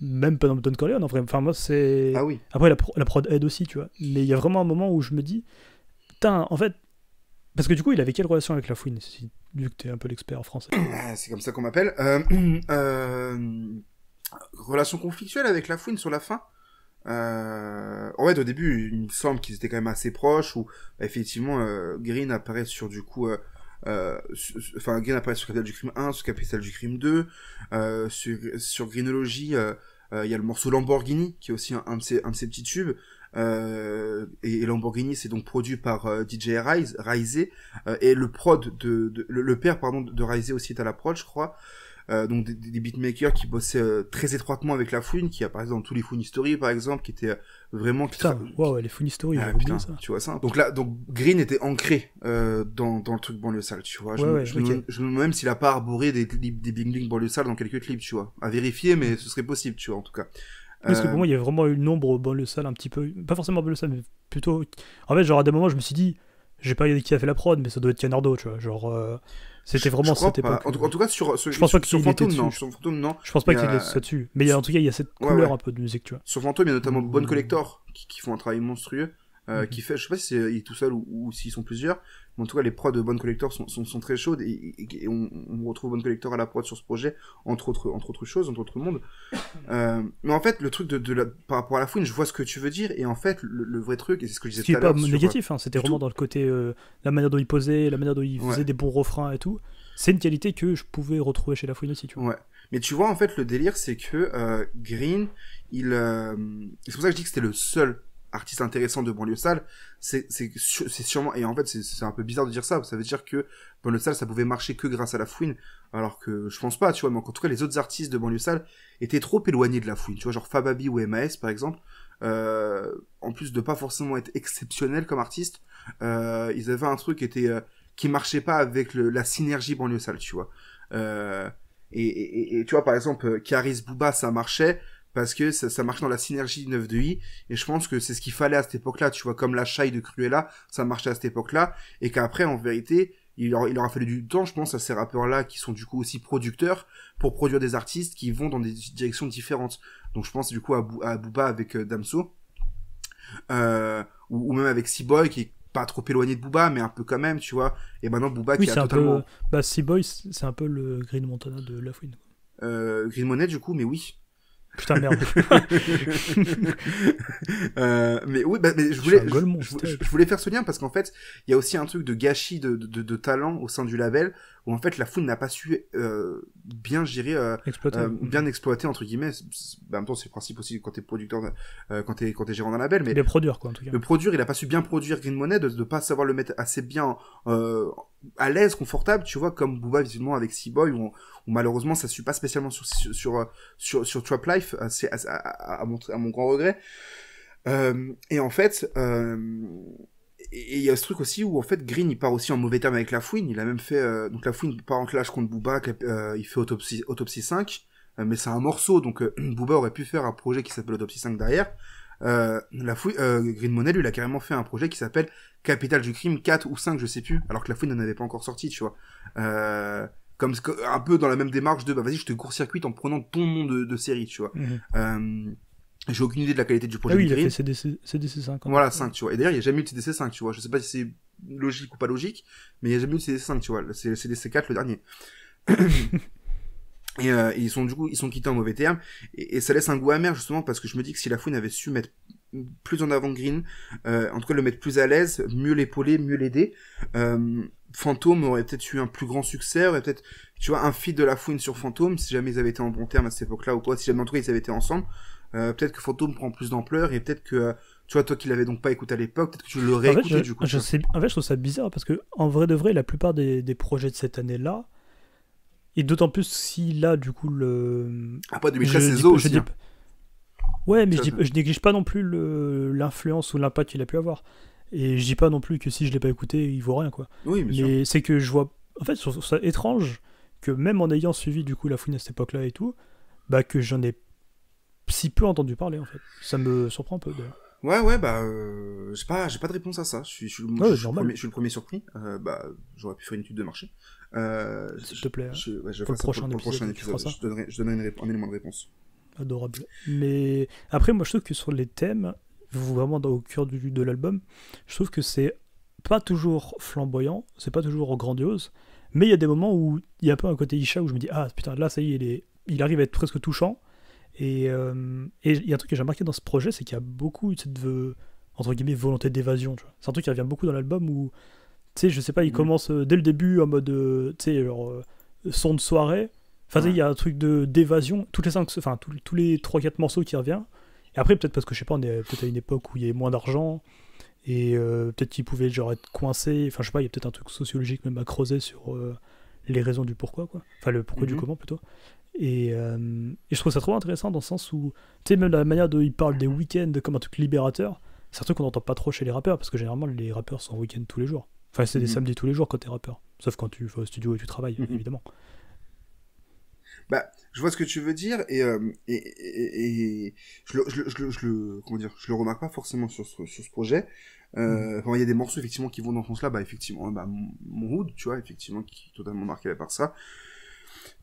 même pas dans Don Corleone en vrai. Enfin, moi c'est. Ah oui. Après la prod aide aussi, tu vois. Mais il y a vraiment un moment où je me dis. Putain, en fait. Parce que du coup, il avait quelle relation avec la fouine, vu que t'es un peu l'expert en français? Ah, c'est comme ça qu'on m'appelle. Relation conflictuelle avec la fouine sur la fin. En fait, au début, il me semble qu'ils étaient quand même assez proches, où effectivement, Green apparaît sur du coup... Green apparaît sur Capital du Crime 1, sur Capital du Crime 2, sur Greenology, il y a le morceau Lamborghini, qui est aussi un de ses petits tubes. Et Lamborghini, c'est donc produit par DJ Raizé, et le prod le père pardon de Raizé aussi est à la prod, je crois. Donc des beatmakers qui bossaient très étroitement avec la fouine, qui apparaissaient dans tous les Fouine Story par exemple, qui étaient vraiment... Putain, ouais, les Funny Story, Ah, j'avais oublié putain, ça. tu vois ça. Donc là, Green était ancré dans le truc banlieue sale, tu vois. Je me demande même s'il a pas arboré des bling bling banlieue sale dans quelques clips, tu vois. À vérifier, mais ce serait possible, tu vois, en tout cas. Parce que pour moi, il y a vraiment eu une ombre banlieue sale un petit peu, pas forcément banlieue sale, mais plutôt. En fait, genre à des moments, je me suis dit, j'ai pas dit qui a fait la prod, mais ça doit être Canardo, tu vois. Genre, c'était vraiment cette époque. En tout cas, sur je pense pas sur Fantôme, non. Sur Fantôme, non. Je pense pas qu'il soit dessus. Mais en tout cas, il y a cette couleur un peu de musique, tu vois. Sur Fantôme, il y a notamment Bonne Collector qui font un travail monstrueux. Qui fait, je sais pas si il est tout seul ou s'ils sont plusieurs, mais en tout cas les prods de Bonne Collector sont très chaudes et on retrouve Bonne Collector à la prod sur ce projet, entre autres choses, entre autres mondes. Mais en fait, le truc par rapport à la fouine, je vois ce que tu veux dire, et en fait, le vrai truc, et c'est ce que je disais tout à l'heure. Ce qui est pas négatif, hein, c'était vraiment dans le côté, la manière dont il posait, la manière dont il faisait des bons refrains et tout. C'est une qualité que je pouvais retrouver chez la fouine aussi, tu vois. Ouais. Mais tu vois, en fait, le délire, c'est que Green, c'est pour ça que je dis que c'était le seul artiste intéressant de banlieue sale, c'est sûrement, et en fait c'est un peu bizarre de dire ça veut dire que banlieue sale ça pouvait marcher que grâce à la fouine, alors que je pense pas, tu vois. Mais en tout cas les autres artistes de banlieue sale étaient trop éloignés de la fouine, tu vois, genre Fababi ou MAS par exemple, en plus de pas forcément être exceptionnels comme artistes, ils avaient un truc qui marchait pas avec la synergie banlieue sale, tu vois. Et tu vois par exemple Karis Booba ça marchait parce que ça marche dans la synergie 9 de I, et je pense que c'est ce qu'il fallait à cette époque-là, tu vois, comme la Shai de Cruella, ça marchait à cette époque-là, et qu'après, en vérité, il aura fallu du temps, je pense, à ces rappeurs-là, qui sont du coup aussi producteurs, pour produire des artistes qui vont dans des directions différentes. Donc je pense du coup à Booba avec Damso, ou même avec C-Boy, qui est pas trop éloigné de Booba, mais un peu quand même, tu vois, et maintenant Booba qui a totalement... Bah, C-Boy, c'est un peu le Green Montana de la fouine. Green Money, du coup, mais oui. Putain, merde. Mais oui, mais je voulais faire ce lien parce qu'en fait, il y a aussi un truc de gâchis de talent au sein du label où en fait la fouine n'a pas su bien gérer, bien exploiter entre guillemets. En même temps, c'est le principe aussi quand t'es producteur, quand t'es gérant d'un label. Mais le produire quoi en tout cas. Le produire, il a pas su bien produire Green Money, de pas savoir le mettre assez bien à l'aise, confortable, tu vois, comme Booba visiblement avec C-Boy où malheureusement ça suit pas spécialement sur Trap Life, à mon grand regret. Et en fait, et il y a ce truc aussi où en fait Green il part aussi en mauvais terme avec la fouine. Il a même fait donc la fouine part en clash contre Booba, il fait Autopsie 5, mais c'est un morceau, donc Booba aurait pu faire un projet qui s'appelle Autopsie 5 derrière. Green Money lui il a carrément fait un projet qui s'appelle Capital du Crime 4 ou 5, je sais plus, alors que la fouine n'en avait pas encore sorti, tu vois. Comme un peu dans la même démarche de vas-y je te court-circuite en prenant ton nom de série, tu vois. J'ai aucune idée de la qualité du projet. Ah oui, il a fait CDC 5. Voilà, 5, tu vois. Et d'ailleurs, il n'y a jamais eu de CDC 5, tu vois. Je sais pas si c'est logique ou pas logique, mais il n'y a jamais eu de CDC 5, tu vois. C'est le CDC 4, le dernier. Et ils sont quittés en mauvais termes. Et ça laisse un goût amer, justement, parce que je me dis que si la fouine avait su mettre plus en avant Green, en tout cas le mettre plus à l'aise, mieux l'épauler, mieux l'aider, Fantôme aurait peut-être eu un plus grand succès, aurait peut-être, tu vois, un feat de la fouine sur Fantôme, si jamais ils avaient été en bon terme à cette époque-là ou quoi, si jamais en tout cas ils avaient été ensemble, peut-être que Fantôme prend plus d'ampleur et peut-être que Tu vois, toi qui l'avais donc pas écouté à l'époque, peut-être que tu l'aurais En fait, écouté du coup. en fait, je trouve ça bizarre parce que, en vrai de vrai, la plupart des projets de cette année-là, et d'autant plus si là, du coup, Après 2013, je c'est dis, Zo je aussi. dis, Hein. ouais, mais Ça, je néglige pas non plus l'influence ou l'impact qu'il a pu avoir. Et je dis pas non plus que si je l'ai pas écouté, il vaut rien, quoi. Oui, bien sûr. Mais c'est que je vois. En fait, je trouve ça étrange que même en ayant suivi du coup la fouine à cette époque-là et tout, bah que j'en ai si peu entendu parler en fait. Ça me surprend un peu d'ailleurs. Ouais, bah, j'ai pas de réponse à ça. Ouais, normal. Je suis le premier surpris. Bah, j'aurais pu faire une étude de marché. S'il te plaît, Je pour ferai le ça prochain pour le prochain épisode, tu feras épisode. ça. Je donnerai un élément de réponse. Adorable. Mais après, moi je trouve que sur les thèmes, vraiment au cœur de l'album, je trouve que c'est pas toujours flamboyant, c'est pas toujours grandiose, mais il y a des moments où il y a un peu un côté Isha où je me dis ah putain là ça y est, il arrive à être presque touchant. Et il y a un truc que j'ai remarqué dans ce projet, c'est qu'il y a beaucoup cette entre guillemets volonté d'évasion. Tu vois. C'est un truc qui revient beaucoup dans l'album où tu sais je sais pas il commence dès le début en mode tu sais genre son de soirée. Enfin, tu sais, il y a un truc d'évasion, toutes les tous les 3-4 morceaux qui revient. Et après, peut-être parce que je sais pas, on est peut-être à une époque où il y avait moins d'argent, et peut-être qu'il pouvait genre être coincé. Enfin, je sais pas, il y a peut-être un truc sociologique même à creuser sur les raisons du pourquoi, quoi. Enfin, le pourquoi du comment plutôt. Et je trouve ça trop intéressant dans le sens où, tu sais, même la manière dont ils parlent des week-ends comme un truc libérateur, c'est un truc qu'on n'entend pas trop chez les rappeurs, parce que généralement, les rappeurs sont en week-end tous les jours. Enfin, c'est des samedis tous les jours quand t'es rappeur. Sauf quand tu vas au studio et tu travailles, évidemment. Bah, je vois ce que tu veux dire et comment dire, je le remarque pas forcément sur ce projet. Enfin, il y a des morceaux effectivement qui vont dans ce sens-là, bah effectivement, bah mon Hood, tu vois, effectivement, qui est totalement marqué par ça.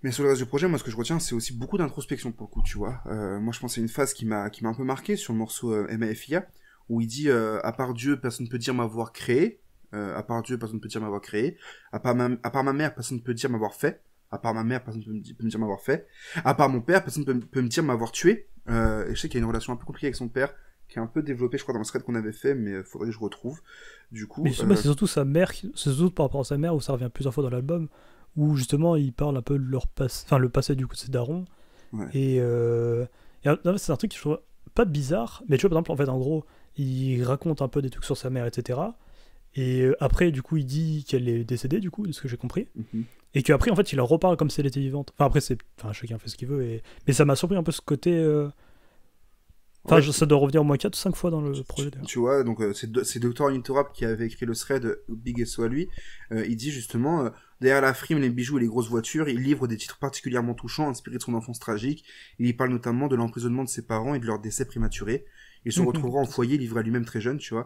Mais sur le reste du projet, moi, ce que je retiens, c'est aussi beaucoup d'introspection pour le coup, tu vois. Moi, je pense à une phase qui m'a un peu marqué sur le morceau MAFIA, où il dit à part Dieu, personne ne peut dire m'avoir créé. À part Dieu, personne ne peut dire m'avoir créé. À part ma mère, personne ne peut dire m'avoir fait. À part ma mère, personne ne peut me dire m'avoir fait. À part mon père, personne ne peut me dire m'avoir tué. Et je sais qu'il y a une relation un peu compliquée avec son père, qui est un peu développée, je crois, dans le thread qu'on avait fait, mais faudrait que je retrouve. Du coup. Mais c'est surtout sa mère, c'est surtout par rapport à sa mère, où ça revient plusieurs fois dans l'album, où justement il parle un peu de leur passé, enfin le passé du coup de ses darons. Ouais. Et c'est un truc que je trouve pas bizarre, mais tu vois, par exemple, en fait, en gros, il raconte un peu des trucs sur sa mère, etc. Et après, du coup, il dit qu'elle est décédée, du coup, de ce que j'ai compris. Et qu'après, en fait, il en reparle comme si elle était vivante. Enfin, après, chacun fait ce qu'il veut. Mais ça m'a surpris un peu ce côté. Enfin, ça doit revenir au moins 4-5 fois dans le projet. Tu vois, donc c'est Dr. Uninterrupt qui avait écrit le thread Big SO à lui. Il dit justement, derrière la frime, les bijoux et les grosses voitures, il livre des titres particulièrement touchants, inspirés de son enfance tragique. Il y parle notamment de l'emprisonnement de ses parents et de leur décès prématuré. Il se retrouvera en foyer, livré à lui-même très jeune, tu vois.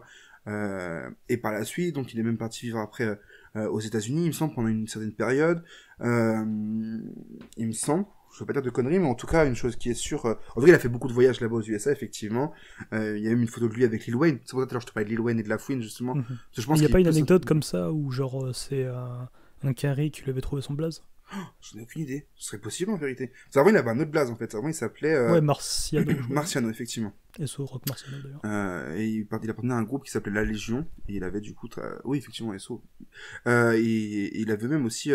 Et par la suite, donc il est même parti vivre après aux États-Unis, il me semble, pendant une certaine période. Il me semble, je veux pas dire de conneries, mais en tout cas, une chose qui est sûre, en vrai, il a fait beaucoup de voyages là-bas aux USA, effectivement. Il y a même une photo de lui avec Lil Wayne. C'est pour ça que je te parlais de Lil Wayne et de La Fouine, justement. Je pense il n'y a pas une anecdote comme ça où, genre, c'est un carré qui lui avait trouvé son blaze? J'en ai aucune idée. Ce serait possible, en vérité. Avant, il avait un autre blaze, en fait. Avant, il s'appelait... Ouais, Marciano. Marciano, effectivement. SO Rock Marciano, d'ailleurs. Et il appartenait à un groupe qui s'appelait La Légion, et il avait du coup... Oui, effectivement, SO. Et il avait même aussi...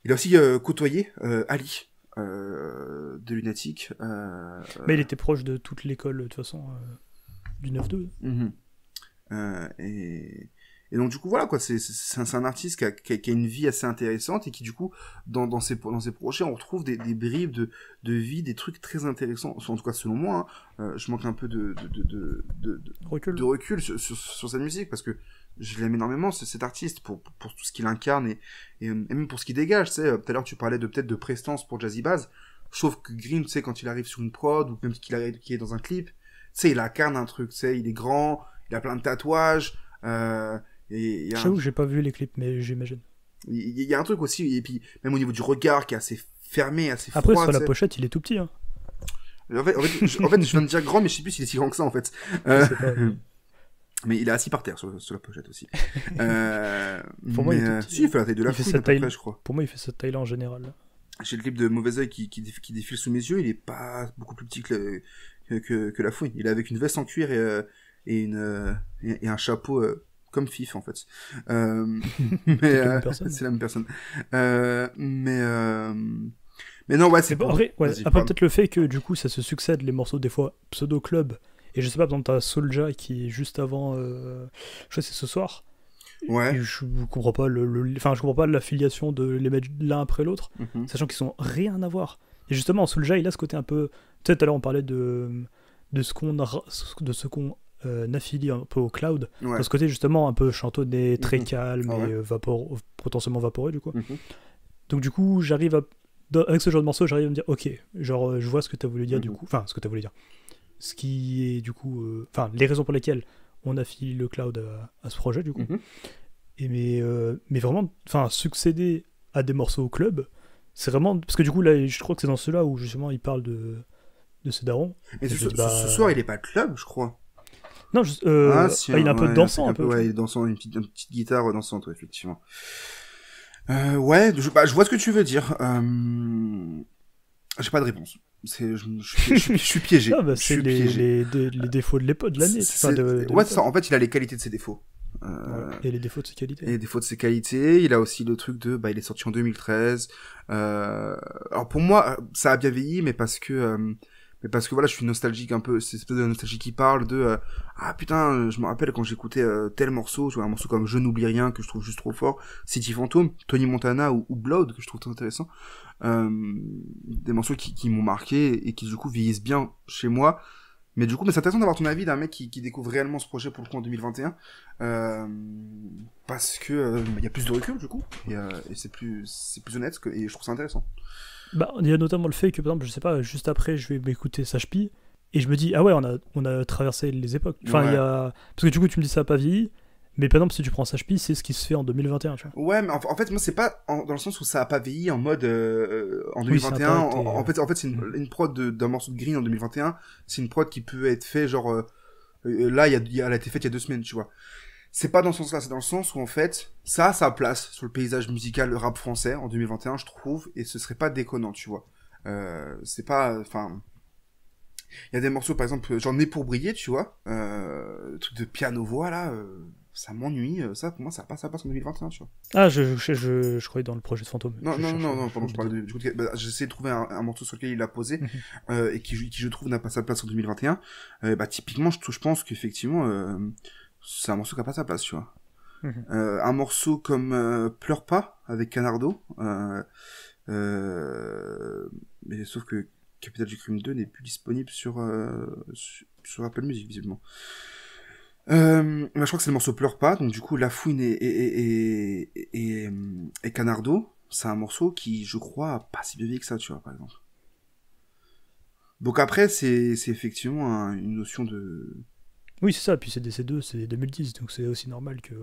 Il a aussi côtoyé Ali, de Lunatic. Mais il était proche de toute l'école, de toute façon, du 9-2. Et donc du coup voilà quoi, c'est un artiste qui a une vie assez intéressante et qui du coup dans ses projets on retrouve des bribes de vie, des trucs très intéressants, en tout cas selon moi. Je manque un peu de recul sur sa musique parce que je l'aime énormément cet artiste pour tout ce qu'il incarne et même pour ce qu'il dégage. Tu sais, tout à l'heure tu parlais peut-être de prestance pour Jazzy Bass. Je trouve que Green, tu sais, quand il arrive sur une prod ou même qu'il est dans un clip, tu sais, il incarne un truc, tu sais, il est grand, il a plein de tatouages. J'avoue que j'ai pas vu les clips, mais j'imagine. Il y a un truc aussi, et puis même au niveau du regard qui est assez fermé, assez froid. Après, sur la pochette, il est tout petit. Hein. En fait, je viens de dire grand, mais je sais plus s'il est si grand que ça, en fait. Mais il est assis par terre sur la pochette aussi. Pour moi, il est tout petit. Si, il fait la taille de la Fouine, à peu près, je crois. Pour moi, il fait cette taille-là en général. J'ai le clip de Mauvais Oeil qui défile sous mes yeux, il est pas beaucoup plus petit que la Fouine. Il est avec une veste en cuir et un chapeau... comme Fif en fait. C'est la même personne. Mais non, ouais, c'est bon, après peut-être le fait que du coup ça se succède les morceaux des fois pseudo club Et je sais pas, par exemple, t'as Soulja qui est juste avant, je crois que c'est ce soir. Ouais. Et je comprends pas enfin, je comprends pas l'affiliation de les mettre l'un après l'autre, Mhm. sachant qu'ils sont rien à voir. Et justement, Soulja, il a ce côté un peu. Tu sais, tout à l'heure, on parlait de ce qu'on affilie un peu au cloud. Ouais. Dans ce côté, justement, un peu chantonné, très Mhm. calme Ah ouais. et potentiellement vaporeux, du coup. Mhm. Donc, du coup, j'arrive à. Avec ce genre de morceau, j'arrive à me dire, ok, genre, je vois ce que t'as voulu dire, du Mhm. coup. Enfin, ce que t'as voulu dire. Ce qui est, du coup. Enfin, les raisons pour lesquelles on affilie le cloud à ce projet, du coup. Mhm. Mais vraiment, enfin, succéder à des morceaux au club, c'est vraiment. Parce que du coup, là, je crois que c'est dans ceux-là où justement il parle de ce daron. Mais Et je me dis, ce soir, il est pas club, je crois. Non, Ah, si, il est un peu ouais, dansant, un un peu, peu. ouais, il est dansant, une petite guitare dansante, ouais, effectivement. Ouais, je vois ce que tu veux dire. J'ai pas de réponse. Je suis piégé. Ah, bah, Je c'est suis piégé. les défauts de l'époque, de l'année. Enfin, de Ouais, l'époque. c'est ça. En fait, il a les qualités de ses défauts. Voilà. Et les défauts de ses qualités. Et les défauts de ses qualités. Il a aussi le truc de, il est sorti en 2013. Alors pour moi, ça a bien vieilli, mais parce que voilà, je suis nostalgique un peu. C'est cette espèce de nostalgie qui parle de, ah putain, je me rappelle quand j'écoutais tel morceau, tu vois, un morceau comme Je n'oublie rien que je trouve juste trop fort, City Phantom, Tony Montana ou Blood que je trouve très intéressant. Des morceaux qui m'ont marqué et qui du coup vieillissent bien chez moi. Mais du coup, c'est intéressant d'avoir ton avis d'un mec qui découvre réellement ce projet pour le coup en 2021. Parce que il y a plus de recul du coup. Et c'est plus honnête et je trouve ça intéressant. Bah, il y a notamment le fait que, par exemple, je sais pas, juste après, je vais m'écouter Sage P et je me dis, ah ouais, on a traversé les époques. Enfin, Ouais. il y a. Parce que du coup, tu me dis ça a pas vieilli, mais par exemple, si tu prends Sage P, c'est ce qui se fait en 2021, tu vois. Ouais, mais en fait, moi, c'est pas dans le sens où ça a pas vieilli en mode en Oui, c'est 2021. intact et, En fait, c'est une prod d'un morceau de Green en 2021. C'est une prod qui peut être fait genre là, elle a été faite il y a 2 semaines, tu vois. C'est pas dans ce sens-là, c'est dans le sens où en fait, ça a sa place sur le paysage musical rap français en 2021, je trouve, et ce serait pas déconnant, tu vois. C'est pas, enfin, il y a des morceaux, par exemple, j'en ai pour briller, tu vois, le truc de piano-voix là, ça m'ennuie, ça pour moi ça passe en 2021, tu vois. Ah, je croyais dans le projet de Fantôme. Non, Je non, cherchais, non, non, je pardon, je oubliais. parlais du coup, j'essaie de trouver un morceau sur lequel il l'a posé, Mhm. et qui, je trouve, n'a pas sa place en 2021. Typiquement, je pense qu'effectivement, c'est un morceau qui a pas sa place, tu vois. Mhm. Un morceau comme Pleure pas, avec Canardo, mais sauf que Capital du Crime 2 n'est plus disponible sur Apple Music, visiblement. Je crois que c'est le morceau Pleure pas, donc du coup, La Fouine et Canardo, c'est un morceau qui, je crois, a pas si bien vieilli que ça, tu vois, par exemple. Donc après, c'est effectivement une notion de... Oui, c'est ça, puis c'est DC2, c'est 2010, donc c'est aussi normal que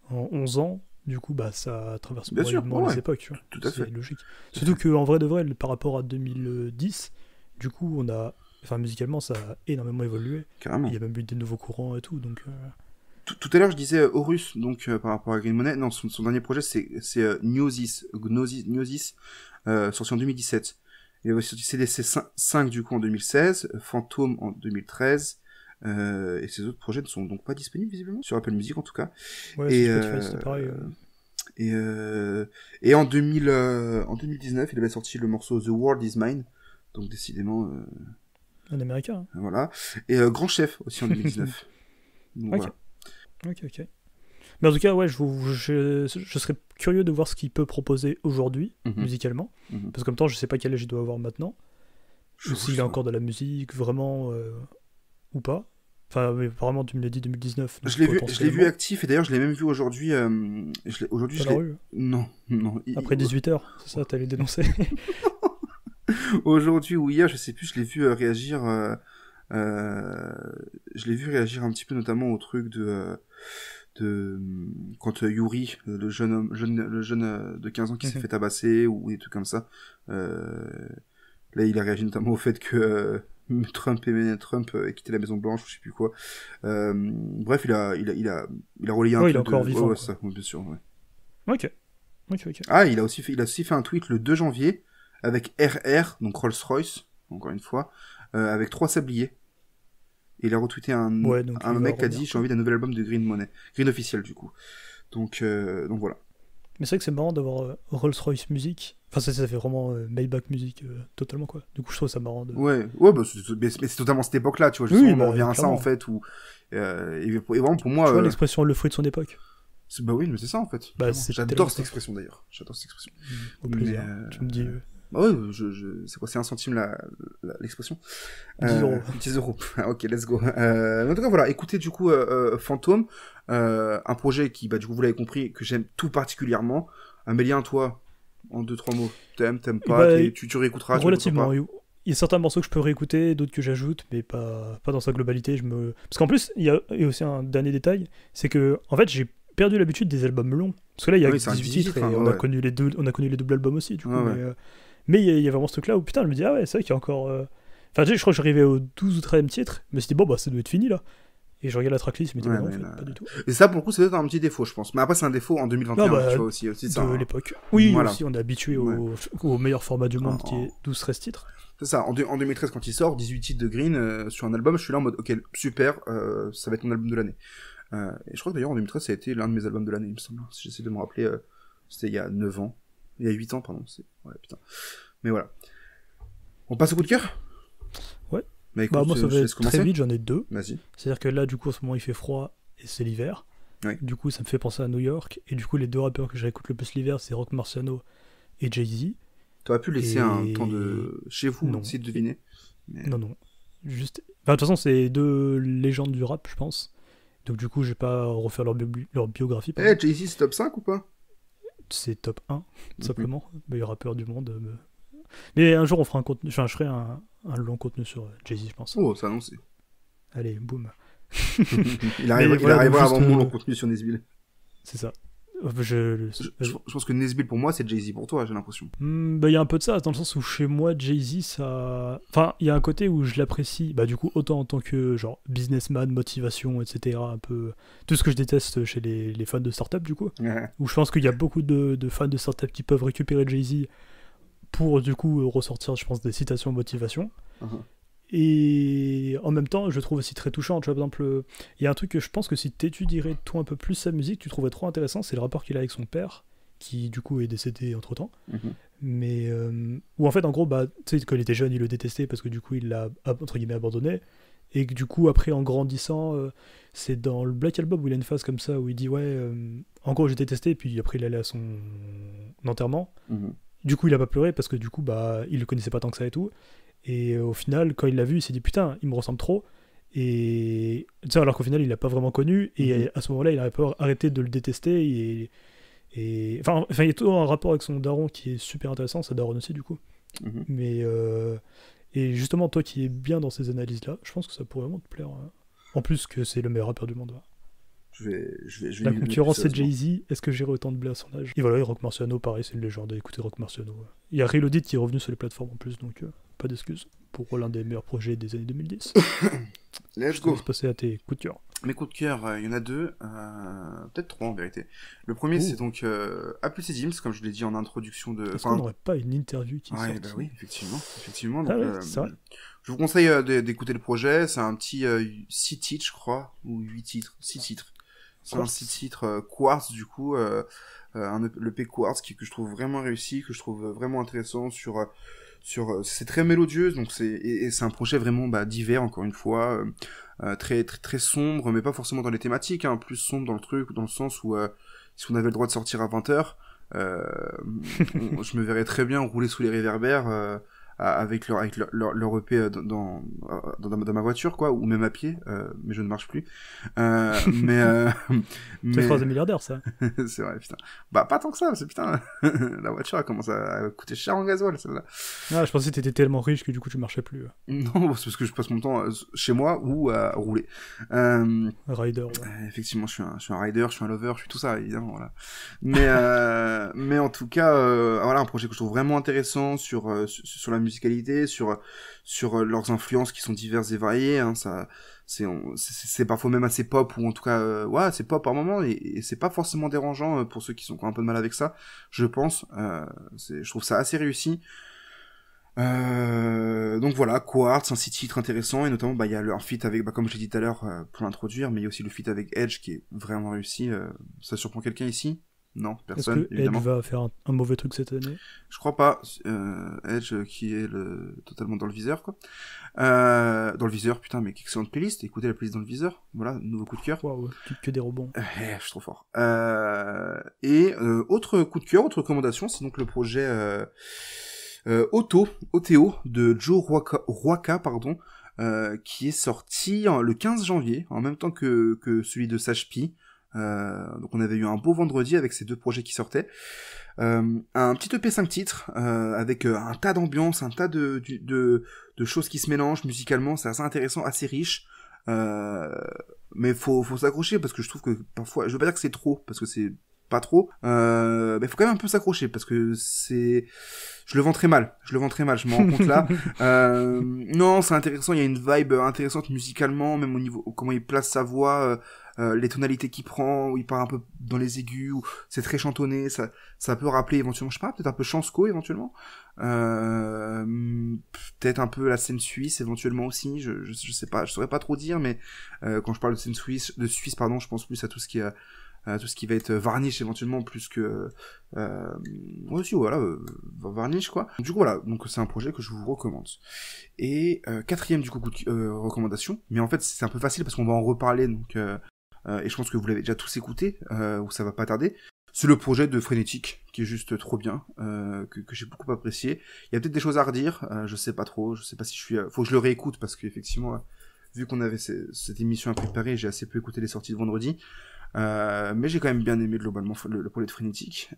en 11 ans, du coup, bah, ça traverse Bien sûr, moyennement ouais, les époques, tu vois. tout à fait. C'est logique. Surtout qu'en vrai de vrai, par rapport à 2010, du coup, enfin, musicalement, ça a énormément évolué. Carrément. Il y a même eu des nouveaux courants et tout, donc... Tout à l'heure, je disais Horus, donc par rapport à Green Money. Non, son dernier projet, c'est Gnosis, sorti en 2017. Il avait sorti CDC 5 du coup en 2016, Fantôme en 2013, et ses autres projets ne sont donc pas disponibles visiblement sur Apple Music en tout cas. Ouais, Et, sur Spotify, c'était pareil. Et en 2019, il avait sorti le morceau The World Is Mine, donc décidément, Un américain, hein. voilà. Et Grand Chef aussi en 2019. Donc, Ok. voilà. Ok. Mais en tout cas, ouais, je serais curieux de voir ce qu'il peut proposer aujourd'hui, Mhm. musicalement. Mhm. Parce qu'en même temps, je sais pas quel âge il doit avoir maintenant. Je- Ou s'il je- a encore de la musique, vraiment, ou pas. Enfin, mais apparemment, tu me l'as dit 2019. donc Je l'ai vu potentiellement. actif et d'ailleurs je l'ai même vu aujourd'hui. Aujourd'hui, Dans je la l'ai. rue. Non. Après 18h, c'est ça, t'allais dénoncer. Aujourd'hui ou hier, je sais plus, je l'ai vu réagir. Je l'ai vu réagir un petit peu, notamment au truc de quand Yuri, le jeune de 15 ans qui s'est Mhm. fait tabasser ou des trucs comme ça. Là, il a réagi notamment au fait que Trump et Trump aient quitté la Maison Blanche, ou je sais plus quoi. Bref, il a relayé un Ouais, truc il est encore de... vivant, ouais, quoi. ça, oui, bien sûr, ouais. Ok. Ah, il a aussi fait un tweet le 2 janvier avec RR, donc Rolls-Royce, encore une fois, avec 3 sabliers. Et il a retweeté Ouais, donc un il va mec qui a revenir, dit j'ai quoi. envie d'un nouvel album de Green Money. Green officiel, du coup. Donc voilà. Mais c'est vrai que c'est marrant d'avoir Rolls-Royce Music. Enfin, ça fait vraiment Maybach Music totalement, quoi. Du coup, je trouve ça marrant de... Ouais, bah, mais c'est totalement cette époque-là, tu vois, Oui, justement, bah, on revient à ça, clairement. en fait, où, et vraiment, pour moi, Tu vois l'expression le fruit de son époque. bah oui, mais c'est ça, en fait. Bah, Clairement. c'est tellement J'adore cette ça. expression, d'ailleurs. J'adore cette expression. Au plaisir. Mais, Tu me dis bah ouais, c'est quoi, c'est 1 centime l'expression? 10 euros. 10 euros. Ah, ok, let's go. En tout cas, voilà, écoutez, du coup, Fantôme, un projet qui, bah, du coup, vous l'avez compris, que j'aime tout particulièrement. Amélien, toi, en 2-3 mots, t'aimes pas, Bah, tu réécouteras, tu relativement. réécouteras Il y a certains morceaux que je peux réécouter, d'autres que j'ajoute, mais pas dans sa globalité. Parce qu'en plus, il y a aussi un dernier détail, c'est que, en fait, j'ai perdu l'habitude des albums longs. Parce que là, il y a Oui, c'est un 18 18 titres, et hein, on a ouais. connu les doubles albums aussi, du coup. Ouais, Mais il y a vraiment ce truc-là où, putain, je me dis, ah ouais, c'est vrai qu'il y a encore... Enfin, tu sais, je crois que j'arrivais au 12 ou 13e titre, je me suis dit, bon, bah, ça doit être fini, là. Et je regarde la tracklist, je me dis, Ouais, bah non, en mais fait, là- pas du tout. Et ça, pour le coup, c'est peut-être un petit défaut, je pense. Mais après, c'est un défaut en 2021, Non, bah, tu vois, aussi ça, de hein. l'époque. Oui, Voilà. aussi, on est habitué Ouais. au meilleur format du monde, En- qui est 12-13 titres. C'est ça, en 2013, quand il sort, 18 titres de Green sur un album, je suis là en mode, ok, super, ça va être mon album de l'année. Et je crois que d'ailleurs, en 2013, ça a été l'un de mes albums de l'année, il me semble. Si j'essaie de me rappeler, c'était il y a 9 ans. Il y a 8 ans, pardon. Ouais, putain. Mais voilà. On passe au coup de cœur? Ouais. Bah écoute, Bah, moi, ça je va laisse être commencer. très vite, j'en ai 2. Vas-y. C'est-à-dire que là, du coup, en ce moment, il fait froid et c'est l'hiver. Oui. Du coup, ça me fait penser à New York. Et du coup, les deux rappeurs que j'écoute le plus l'hiver, c'est Rock Marciano et Jay-Z. T'aurais pu laisser Et- un temps de... chez vous, Non. essayer de deviner. Mais... Non. Juste. Enfin, de toute façon, c'est deux légendes du rap, je pense. Donc, du coup, je vais pas refaire leur biographie. Eh, pardon. Jay-Z, c'est top 5 ou pas? C'est top 1, tout Mhm. simplement. Meilleur rappeur du monde. Mais un jour, on fera un contenu. Enfin, je ferai un long contenu sur Jay-Z, je pense. Oh, c'est annoncé. Allez, boum. Il arrivera voilà, donc avant juste, mon long contenu sur Nesbill. C'est ça. Je pense que Nesbill, pour moi, c'est Jay-Z pour toi, j'ai l'impression. Bah, il y a un peu de ça, dans le sens où chez moi, Jay-Z, ça... Enfin, il y a un côté où je l'apprécie, bah du coup, autant en tant que, genre, businessman, motivation, etc., un peu... Tout ce que je déteste chez les fans de start-up, du coup. Ouais. Où je pense qu'il y a beaucoup de fans de start-up qui peuvent récupérer Jay-Z pour, du coup, ressortir, je pense, des citations motivation. Uh-huh. Et en même temps, je trouve aussi très touchant. Tu vois, par exemple, il y a un truc que je pense que si t'étudierais toi un peu plus sa musique, tu trouverais trop intéressant, c'est le rapport qu'il a avec son père, qui du coup est décédé entre-temps. Mhm. Mais où en fait, en gros, bah, tu sais, quand il était jeune, il le détestait parce que du coup, il l'a entre guillemets abandonné. Et que du coup, après, en grandissant, c'est dans le Black Album où il a une phase comme ça où il dit ouais, en gros, j'ai détesté. Et puis après, il allait à son enterrement. Mhm. Du coup, il a pas pleuré parce que du coup, bah, il le connaissait pas tant que ça et tout. Et au final, quand il l'a vu, il s'est dit putain, il me ressemble trop. Et tu sais, alors qu'au final, il l'a pas vraiment connu. Et Mhm. à ce moment-là, il a pas arrêté de le détester. Enfin, il y a tout un rapport avec son daron qui est super intéressant, sa daronne aussi, du coup. Mhm. Mais et justement, toi qui es bien dans ces analyses-là, je pense que ça pourrait vraiment te plaire. En plus que c'est le meilleur rappeur du monde. Ouais. Je vais La lui- concurrence, c'est plus sérieusement. Jay-Z. Est-ce que j'irai autant de blé à son âge? Et voilà, et Rock Marciano, pareil, c'est une légende. Écoutez Rock Marciano. Il y a Reloaded qui est revenu sur les plateformes en plus, donc pas d'excuses pour l'un des meilleurs projets des années 2010. Let's Je te go. laisse passer à tes coups de cœur. Mes coups de cœur, il y en a 2, peut-être 3 en vérité. Le premier, Oh. c'est donc Apple Sims, comme je l'ai dit en introduction de. Est-ce qu'on n'aurait pas une interview qui est Ouais, sortie bah oui, effectivement. Ah Donc, ouais, c'est vrai. je vous conseille d'écouter le projet. C'est un petit 6 titres, je crois, ou 8 titres. 6 titres. C'est un Quartz. 6 titres Quartz, du coup, le P Quartz que je trouve vraiment réussi, que je trouve vraiment intéressant c'est très mélodieux, donc et c'est un projet vraiment divers, encore une fois, très, très, très sombre, mais pas forcément dans les thématiques, hein, plus sombre dans le truc, dans le sens où si on avait le droit de sortir à 20h, je me verrais très bien rouler sous les réverbères avec leur EP dans ma voiture, quoi, ou même à pied, mais je ne marche plus. Mais C'est une phrase de milliardaire, ça. c'est vrai, putain. Bah, pas tant que ça, c'est putain. La voiture, elle commence à coûter cher en gasoil, celle-là. Ah, je pensais que t'étais tellement riche que du coup tu marchais plus. Non, c'est parce que je passe mon temps chez moi ou à rouler. Rider, ouais. Effectivement, je suis un rider, je suis un lover, je suis tout ça, évidemment, voilà. Mais en tout cas, voilà, un projet que je trouve vraiment intéressant sur la musicalité, sur leurs influences qui sont diverses et variées, hein, ça, c'est parfois même assez pop, ou en tout cas, ouais, c'est pop par moment, et c'est pas forcément dérangeant pour ceux qui sont un peu de mal avec ça, je pense, je trouve ça assez réussi. Donc voilà, Quartz, un 6 titres intéressant, et notamment il y a un feat avec, comme je l'ai dit tout à l'heure pour l'introduire, mais il y a aussi le feat avec Edge qui est vraiment réussi. Ça surprend quelqu'un ici? Non, Est-ce personne, que Edge évidemment. va faire un mauvais truc cette année? Je crois pas. Edge qui est totalement dans le viseur, quoi. Dans le viseur, putain, mais excellente playlist. Écoutez la playlist dans le viseur. Voilà, nouveau coup de cœur. Waouh, que des rebonds. Je suis trop fort. Autre coup de cœur, autre recommandation, c'est donc le projet OTO de Joe Ruaka, pardon, qui est sorti le 15 janvier, en même temps que celui de Sage P. Donc on avait eu un beau vendredi avec ces deux projets qui sortaient. Un petit EP 5 titres, avec un tas d'ambiance, un tas de choses qui se mélangent musicalement, c'est assez intéressant, assez riche. Mais faut s'accrocher parce que je trouve que parfois, je veux pas dire que c'est trop, parce que c'est pas trop, mais faut quand même un peu s'accrocher parce que je le vends très mal, je m'en rends compte là. Non, c'est intéressant, il y a une vibe intéressante musicalement, même au niveau comment il place sa voix, les tonalités qu'il prend, où il part un peu dans les aigus, où c'est très chantonné, ça peut rappeler éventuellement, je sais pas, peut-être un peu Chansko éventuellement, peut-être un peu la scène suisse éventuellement aussi, je sais pas, je saurais pas trop dire, mais quand je parle de scène suisse, pardon, je pense plus à tout ce qui est tout ce qui va être varnish éventuellement plus que aussi voilà varnish quoi. Du coup voilà, donc c'est un projet que je vous recommande. Et quatrième du coup recommandation, mais en fait c'est un peu facile parce qu'on va en reparler donc et je pense que vous l'avez déjà tous écouté ou ça va pas tarder. C'est le projet de Frénétique qui est juste trop bien, que j'ai beaucoup apprécié. Il y a peut-être des choses à redire, je sais pas trop, je sais pas si je suis faut que je le réécoute parce qu'effectivement vu qu'on avait cette émission à préparer, j'ai assez peu écouté les sorties de vendredi. Mais j'ai quand même bien aimé globalement le projet de Frénétique.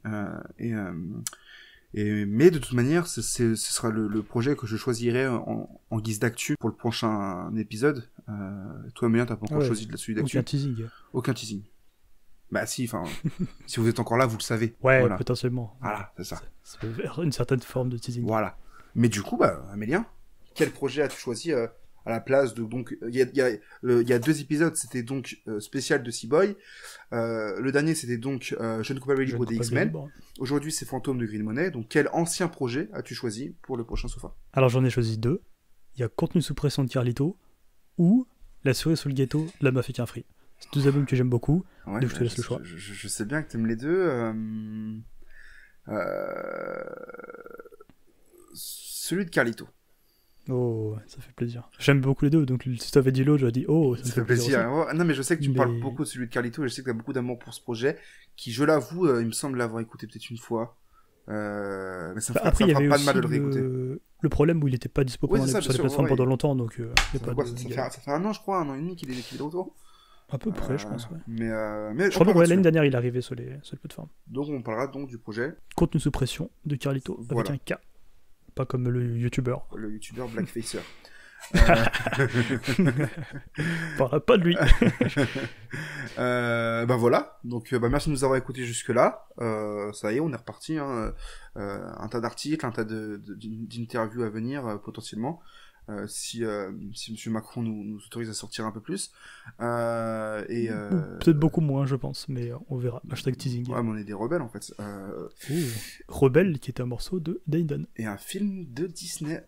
Mais de toute manière, ce sera le projet que je choisirai en guise d'actu pour le prochain épisode. Toi, Amélie, t'as pas encore choisi celui d'actu? Aucun teasing. Aucun teasing. Bah si, enfin, si vous êtes encore là, vous le savez. Ouais, voilà. potentiellement. Voilà, c'est ça. Ça peut faire une certaine forme de teasing. Voilà. Mais du coup, bah, Amélien, quel projet as-tu choisi à la place de donc il y a 2 épisodes, c'était donc spécial de Seaboy. Le dernier c'était donc Jeune Coupable Libre des X-Men. Aujourd'hui c'est Fantôme de Green Money. Donc quel ancien projet as-tu choisi pour le prochain sofa? Alors j'en ai choisi 2. Il y a Contenu sous pression de Carlito ou La cerise sous le ghetto de la Mafia Free. C'est 2 albums que j'aime beaucoup. Ouais, donc je te laisse le choix. Je sais bien que t'aimes les deux. Celui de Carlito. Oh, ça fait plaisir. J'aime beaucoup les deux, donc si t'avais dit l'autre, j'aurais dit oh, ça me fait plaisir. Ouais, non, mais je sais que tu me parles beaucoup de celui de Carlito et je sais que t'as beaucoup d'amour pour ce projet, qui, je l'avoue, il me semble l'avoir écouté peut-être une fois. Mais ça me fera pas de mal de le réécouter. Le problème où il était pas dispo sur les plateformes pendant longtemps, donc ça fait un an, je crois, un an et demi qu'il est de retour. À peu près, je pense, ouais. Mais je crois que l'année dernière, il est arrivé sur les plateformes. Donc on parlera donc du projet Contenu sous pression de Carlito, avec un K. Pas comme le youtubeur. Le youtubeur Blackfacer. Parle pas de lui. Bah voilà. Donc merci de nous avoir écoutés jusque là. Ça y est, on est reparti. Hein. Un tas d'articles, un tas d'interviews à venir potentiellement. Si Monsieur Macron nous autorise à sortir un peu plus. Peut-être beaucoup moins, je pense, mais on verra. Hashtag teasing. Ouais, mais on est des rebelles en fait. Rebelle, qui était un morceau de Dayton. Et un film de Disney.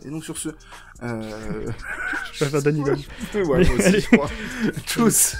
Et donc sur ce... Je vais faire Danny Boy. Ouais, moi aussi, je crois. Tous.